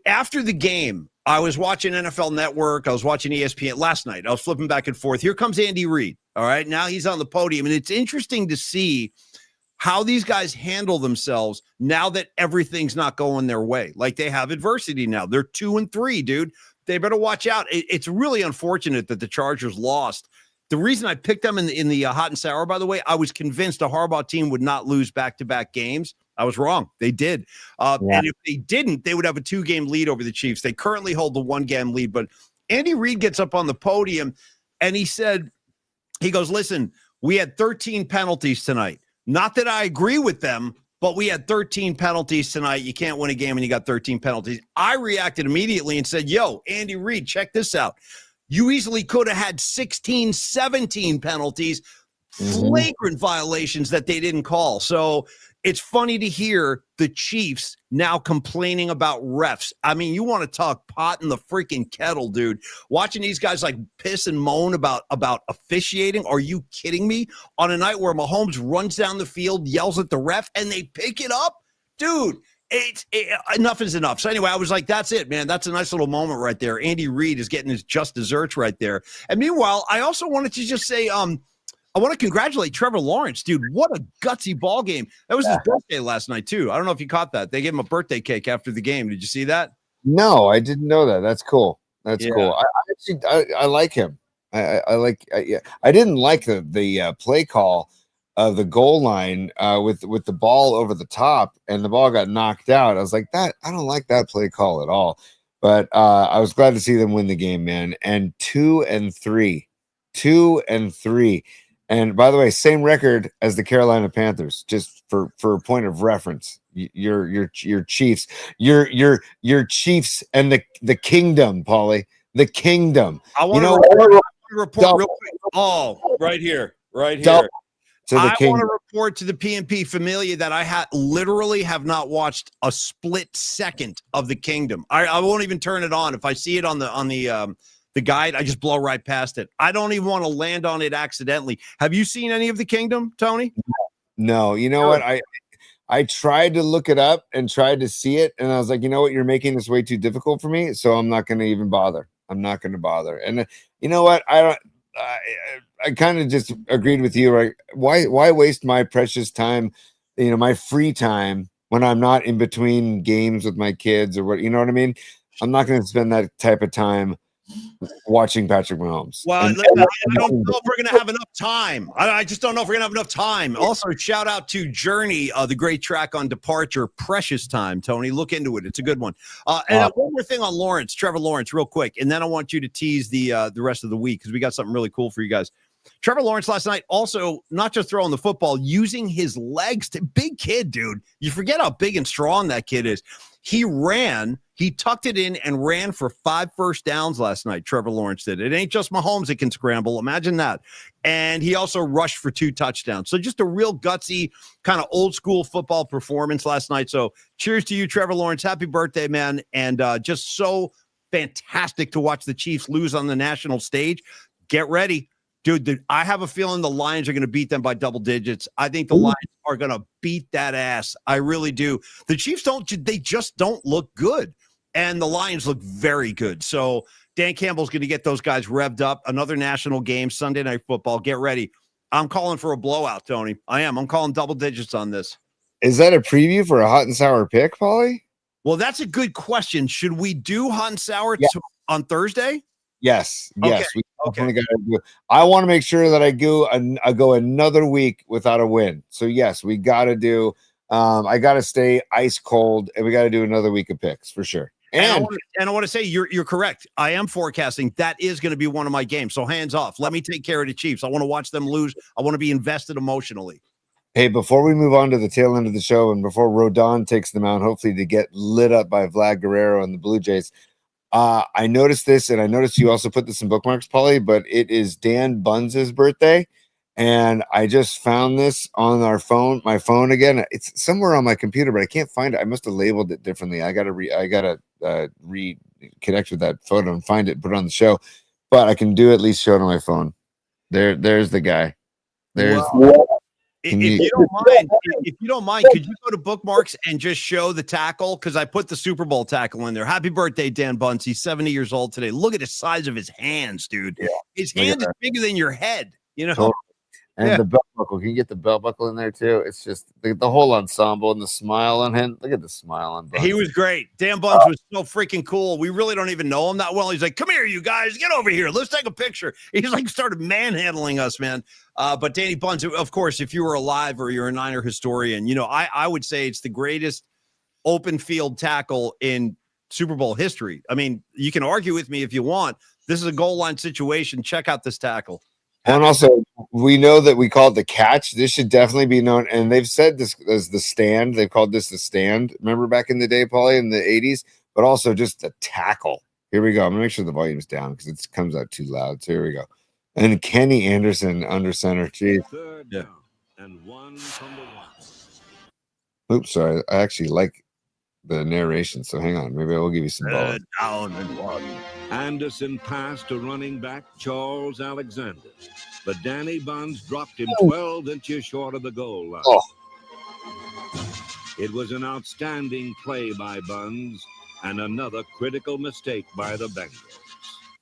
after the game, I was watching NFL Network. I was watching ESPN last night. I was flipping back and forth. Here comes Andy Reid. All right, now he's on the podium, and it's interesting to see how these guys handle themselves now that everything's not going their way. Like, they have adversity now. They're 2-3, dude. They better watch out. It's really unfortunate that the Chargers lost. The reason I picked them in the hot and sour, by the way, I was convinced a Harbaugh team would not lose back-to-back games. I was wrong. They did. And if they didn't, they would have a 2-game lead over the Chiefs. They currently hold the 1-game lead. But Andy Reid gets up on the podium, and he goes, listen, we had 13 penalties tonight. Not that I agree with them, but we had 13 penalties tonight. You can't win a game when you got 13 penalties. I reacted immediately and said, yo, Andy Reid, check this out. You easily could have had 16, 17 penalties, flagrant violations that they didn't call. So it's funny to hear the Chiefs now complaining about refs. I mean, you want to talk pot in the freaking kettle, dude. Watching these guys like piss and moan about officiating. Are you kidding me? On a night where Mahomes runs down the field, yells at the ref, and they pick it up? Dude, enough is enough. So anyway, I was like, that's it, man. That's a nice little moment right there. Andy Reid is getting his just desserts right there. And meanwhile, I also wanted to just say, I want to congratulate Trevor Lawrence, dude. What a gutsy ball game. That was his birthday last night, too. I don't know if you caught that. They gave him a birthday cake after the game. Did you see that? No, I didn't know that. That's cool. That's cool. I like him. I didn't like the play call of the goal line with the ball over the top and the ball got knocked out. I was like, I don't like that play call at all. But I was glad to see them win the game, man. And 2-3. And by the way, same record as the Carolina Panthers, just for a point of reference. Your Chiefs, your Chiefs and the kingdom, Paulie, the kingdom. I want to report real quick. Oh, right here. I want to report to the PNP Familia that I literally have not watched a split second of the Kingdom. I won't even turn it on. If I see it on the the guide, I just blow right past it. I don't even want to land on it accidentally. Have you seen any of The Kingdom, Tony? No, you know what? I tried to look it up and tried to see it, and I was like, you know what? You're making this way too difficult for me, so I'm not going to even bother. I'm not going to bother. And you know what? I kind of just agreed with you. Right? Why waste my precious time, my free time when I'm not in between games with my kids or what? You know what I mean? I'm not going to spend that type of time watching Patrick Mahomes. Well, I don't know if we're going to have enough time. I just don't know if we're going to have enough time. Also, shout out to Journey, the great track on Departure, Precious Time, Tony. Look into it. It's a good one. And one more thing on Lawrence, Trevor Lawrence, real quick. And then I want you to tease the rest of the week because we got something really cool for you guys. Trevor Lawrence last night also not just throwing the football, using his legs. Big kid, dude. You forget how big and strong that kid is. He tucked it in and ran for 5 first downs last night. Trevor Lawrence did. It ain't just Mahomes that can scramble. Imagine that. And he also rushed for 2 touchdowns. So just a real gutsy kind of old school football performance last night. So cheers to you, Trevor Lawrence. Happy birthday, man. And just so fantastic to watch the Chiefs lose on the national stage. Get ready. Dude, I have a feeling the Lions are going to beat them by double digits. I think the Lions are going to beat that ass. I really do. The Chiefs just don't look good. And the Lions look very good. So Dan Campbell's going to get those guys revved up. Another national game, Sunday Night Football. Get ready. I'm calling for a blowout, Tony. I am. I'm calling double digits on this. Is that a preview for a hot and sour pick, Paulie? Well, that's a good question. Should we do hot and sour on Thursday? Yes. Okay. We definitely got to do it. I want to make sure that I go another week without a win. So yes, we got to do. I got to stay ice cold, and we got to do another week of picks for sure. And I want to say you're correct. I am forecasting that is going to be one of my games. So hands off. Let me take care of the Chiefs. I want to watch them lose. I want to be invested emotionally. Hey, before we move on to the tail end of the show, and before Rodon takes them out, hopefully to get lit up by Vlad Guerrero and the Blue Jays. I noticed this, and I noticed you also put this in bookmarks, Paulie, but it is Dan Buns' birthday. And I just found this on my phone again. It's somewhere on my computer, but I can't find it. I must have labeled it differently. I gotta reconnect with that photo and find it, put it on the show. But I can do at least show it on my phone. There's the guy. If you don't mind, could you go to bookmarks and just show the tackle? Because I put the Super Bowl tackle in there. Happy birthday, Dan Bunce. He's 70 years old today. Look at the size of his hands, dude. Yeah. His hands is bigger than your head, Totally. And the belt buckle. Can you get the belt buckle in there too? It's just the whole ensemble and the smile on him. Look at the smile on Bunce. He was great. Dan Bunce was so freaking cool. We really don't even know him that well. He's like, come here, you guys. Get over here. Let's take a picture. He's like started manhandling us, man. But Danny Bunce, of course, if you were alive or you're a Niner historian, I would say it's the greatest open field tackle in Super Bowl history. I mean, you can argue with me if you want. This is a goal line situation. Check out this tackle. And also, we know that we call it the catch. This should definitely be known. And they've said this as the stand. They've called this the stand. Remember back in the day, Paulie, in the 80s? But also just the tackle. Here we go. I'm going to make sure the volume's down because it comes out too loud. So here we go. And Kenny Anderson under center. Jeez. Third down and 1 from the 1. Oops, sorry. I actually like the narration. So hang on. Maybe I will give you some balls. Down and 1. Anderson passed to running back Charles Alexander, but Danny Buns dropped him 12 inches short of the goal line. It was an outstanding play by Buns and another critical mistake by the Bengals.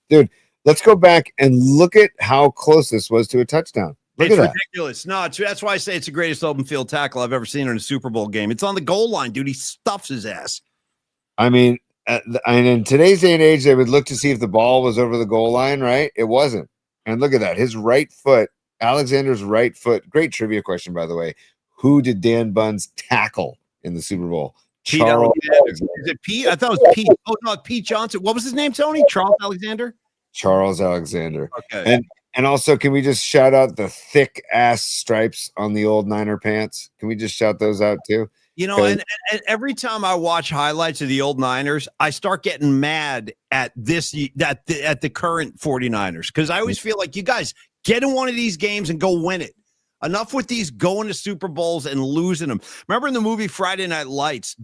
Dude, let's go back and look at how close this was to a touchdown. Look it's at ridiculous. No, that's why I say it's the greatest open field tackle I've ever seen in a Super Bowl game. It's on the goal line, dude. He stuffs his ass. I mean, and in today's day and age, they would look to see if the ball was over the goal line, right? It wasn't. And look at that. His right foot, Alexander's right foot. Great trivia question, by the way. Who did Dan Buns tackle in the Super Bowl? Pete Alexander. Is it Pete? I thought it was Pete. Oh, no, Pete Johnson. What was his name, Tony? Charles Alexander? Charles Alexander. Okay. And also, can we just shout out the thick ass stripes on the old Niner pants? Can we just shout those out too? And every time I watch highlights of the old Niners, I start getting mad at at the current 49ers because I always feel like you guys get in one of these games and go win it. Enough with these going to Super Bowls and losing them. Remember in the movie Friday Night Lights,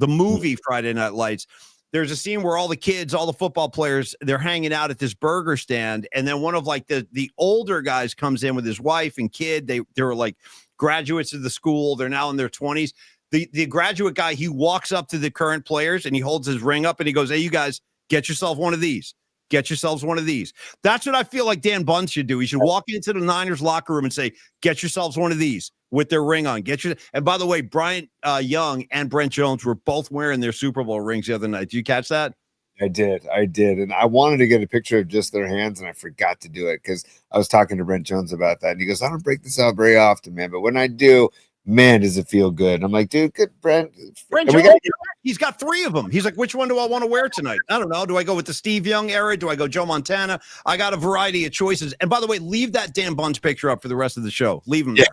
there's a scene where all the kids, all the football players, they're hanging out at this burger stand, and then one of like the older guys comes in with his wife and kid. They were like graduates of the school. They're now in their 20s. The graduate guy, he walks up to the current players and he holds his ring up and he goes, "Hey, you guys, get yourself one of these. Get yourselves one of these." That's what I feel like Dan Bunn should do. He should walk into the Niners locker room and say, "Get yourselves one of these with their ring on." And by the way, Bryant Young and Brent Jones were both wearing their Super Bowl rings the other night. Did you catch that? I did. And I wanted to get a picture of just their hands, and I forgot to do it because I was talking to Brent Jones about that. And he goes, "I don't break this out very often, man. But when I do, man, does it feel good." I'm like, "Dude, good, Brent." Brent Jones, he's got 3 of them. He's like, "Which one do I want to wear tonight?" I don't know. Do I go with the Steve Young era? Do I go Joe Montana? I got a variety of choices. And by the way, leave that Dan Bunn's picture up for the rest of the show. Leave him there.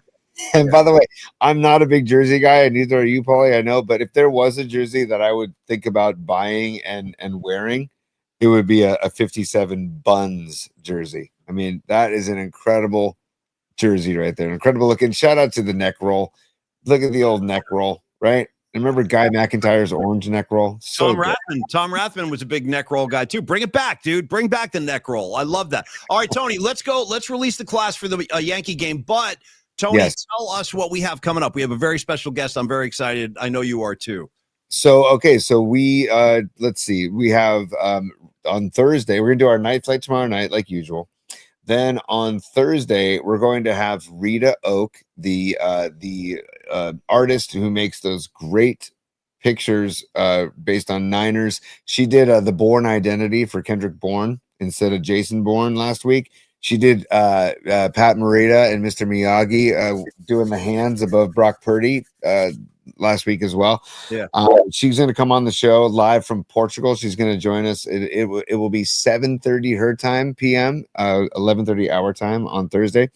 And by the way, I'm not a big jersey guy, and neither are you, Paulie. I know, but if there was a jersey that I would think about buying and wearing, it would be a 57 Buns jersey. I mean, that is an incredible jersey right there. Incredible looking. Shout out to the neck roll. Look at the old neck roll, right? Remember Guy McIntyre's orange neck roll? Tom Rathman was a big neck roll guy too. Bring it back, dude. Bring back the neck roll. I love that. All right, Tony, let's go. Let's release the class for the Yankee game. But Tony, tell us what we have coming up. We have a very special guest. I'm very excited. I know you are too. So, okay. So we, let's see. We have on Thursday, we're going to do our night flight tomorrow night, like usual. Then on Thursday, we're going to have Rita Oak, the artist who makes those great pictures based on Niners. She did the Bourne identity for Kendrick Bourne instead of Jason Bourne last week. She did Pat Morita and Mr. Miyagi doing the hands above Brock Purdy last week as well. Yeah. She's going to come on the show live from Portugal. She's going to join us. It will be 7:30 her time PM, 11:30 our time on Thursday.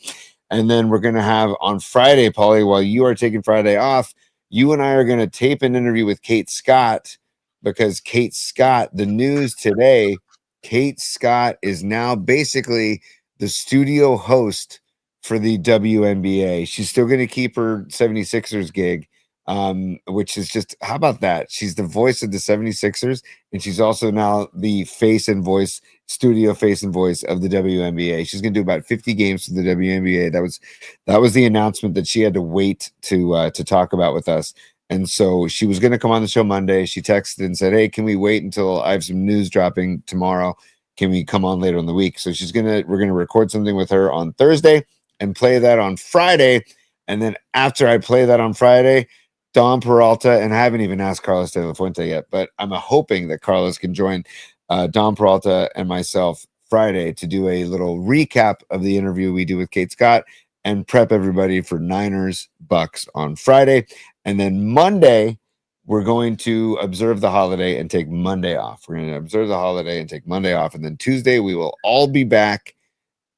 And then we're going to have on Friday, Paulie, while you are taking Friday off, you and I are going to tape an interview with Kate Scott, because Kate Scott, the news today, Kate Scott is now basically the studio host for the WNBA. She's still going to keep her 76ers gig, which is just, how about that? She's the voice of the 76ers, and she's also now the face and voice, studio face and voice of the WNBA. She's going to do about 50 games for the WNBA. That was the announcement that she had to wait to talk about with us. And so she was going to come on the show Monday. She texted and said, "Hey, can we wait until I have some news dropping tomorrow? Can we come on later in the week?" So we're going to record something with her on Thursday and play that on Friday. And then after I play that on Friday, Don Peralta, and I haven't even asked Carlos De La Fuente yet, but I'm hoping that Carlos can join Don Peralta and myself Friday to do a little recap of the interview we do with Kate Scott and prep everybody for Niners Bucks on Friday. And then Monday, we're going to observe the holiday and take Monday off. We're going to observe the holiday and take Monday off. And then Tuesday, we will all be back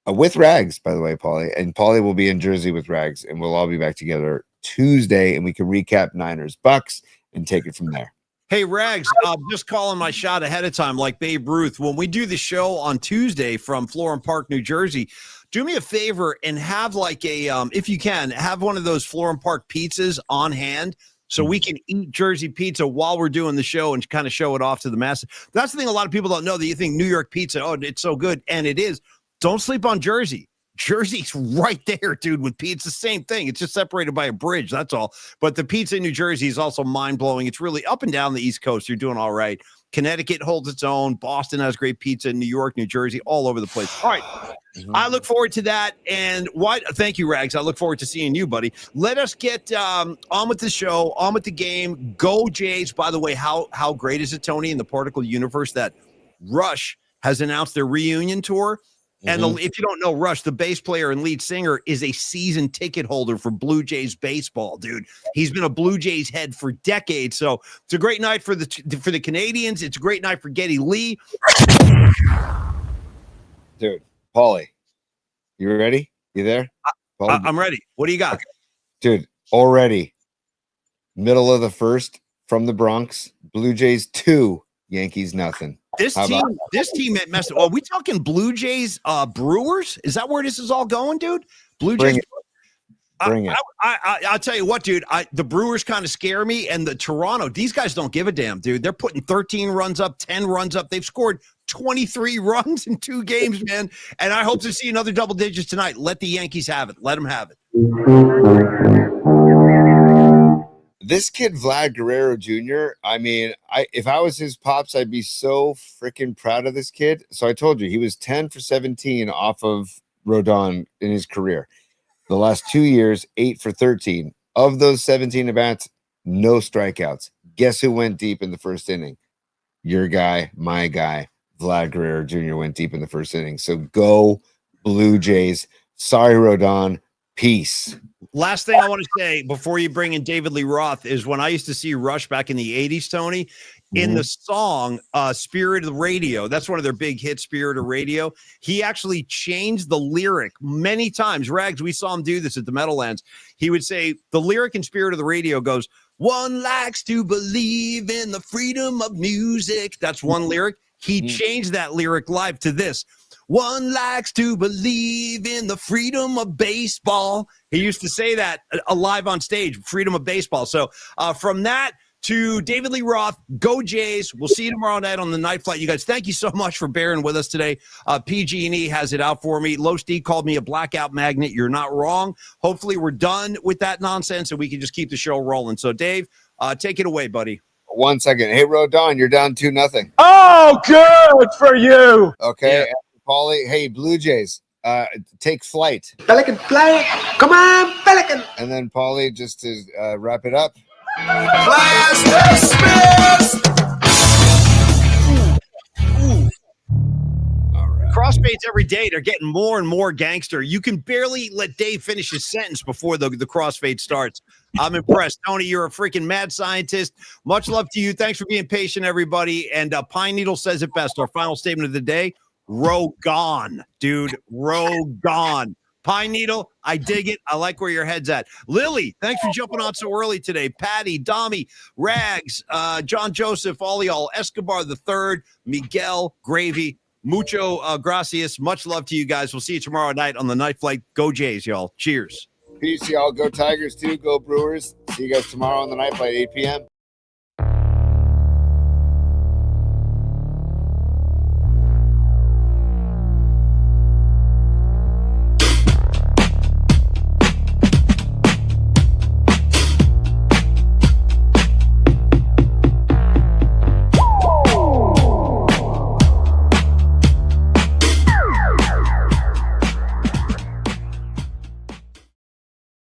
with Rags, by the way, Paulie. And Paulie will be in Jersey with Rags, and we'll all be back together Tuesday, and we can recap Niners Bucks and take it from there. Hey, Rags, just calling my shot ahead of time like Babe Ruth. When we do the show on Tuesday from Florham Park, New Jersey, do me a favor and have like a, if you can, have one of those Florham Park pizzas on hand so we can eat Jersey pizza while we're doing the show and kind of show it off to the masses. That's the thing a lot of people don't know, that you think New York pizza, oh, it's so good, and it is. Don't sleep on Jersey. Jersey's right there, dude, with pizza. Same thing. It's just separated by a bridge. That's all. But the pizza in New Jersey is also mind-blowing. It's really up and down the East Coast. You're doing all right. Connecticut holds its own. Boston has great pizza. New York, New Jersey, all over the place. All right. I look forward to that. And thank you, Rags. I look forward to seeing you, buddy. Let us get on with the show, on with the game. Go Jays. By the way, how great is it, Tony, in the particle universe that Rush has announced their reunion tour? And if you don't know Rush, the bass player and lead singer, is a season ticket holder for Blue Jays baseball, dude. He's been a Blue Jays head for decades. So it's a great night for the Canadians. It's a great night for Geddy Lee. Dude, Paulie, you ready? You there? I'm ready. What do you got? Dude, already middle of the first from the Bronx, Blue Jays 2, Yankees nothing. This team messed up. Are we talking Blue Jays Brewers? Is that where this is all going, dude? Blue Jays. Bring it. I'll tell you what, dude. The Brewers kind of scare me, and the Toronto. These guys don't give a damn, dude. They're putting 13 runs up, 10 runs up. They've scored 23 runs in 2 games, man. And I hope to see another double digits tonight. Let the Yankees have it. Let them have it. This kid, Vlad Guerrero Jr., I mean, if I was his pops, I'd be so freaking proud of this kid. So I told you, he was 10 for 17 off of Rodon in his career. The last 2 years, 8 for 13. Of those 17 at-bats, no strikeouts. Guess who went deep in the first inning? Your guy, my guy, Vlad Guerrero Jr. went deep in the first inning. So go Blue Jays. Sorry, Rodon. Peace. Last thing I want to say before you bring in David Lee Roth is when I used to see Rush back in the 80s, Tony, in the song Spirit of the Radio, that's one of their big hits, Spirit of Radio. He actually changed the lyric many times. Rags, we saw him do this at the Meadowlands. He would say the lyric in Spirit of the Radio goes, "One likes to believe in the freedom of music." That's one lyric. He changed that lyric live to this. "One likes to believe in the freedom of baseball." He used to say that live on stage, freedom of baseball. So from that to David Lee Roth, go Jays. We'll see you tomorrow night on the Night Flight. You guys, thank you so much for bearing with us today. PG&E has it out for me. Los D called me a blackout magnet. You're not wrong. Hopefully we're done with that nonsense and we can just keep the show rolling. So Dave, take it away, buddy. 1 second. Hey, Rodon, you're down 2-0. Oh, good for you. Okay. Yeah. Paulie, hey, Blue Jays, take flight. Pelican, fly. Come on, Pelican. And then Paulie, just to wrap it up. Blast dismissed. Crossfades every day. They're getting more and more gangster. You can barely let Dave finish his sentence before the crossfade starts. I'm impressed. Tony, you're a freaking mad scientist. Much love to you. Thanks for being patient, everybody. And Pine Needle says it best. Our final statement of the day, row gone, dude. Row gone. Pine Needle, I dig it. I like where your head's at. Lily, thanks for jumping on so early today. Patty, Dommy, Rags, John Joseph, all y'all, Escobar the Third, Miguel, Gravy, mucho gracias. Much love to you guys. We'll see you tomorrow night on the Night Flight. Go Jays, y'all. Cheers. Peace, y'all. Go Tigers, too. Go Brewers. See you guys tomorrow on the Night Flight, 8 p.m.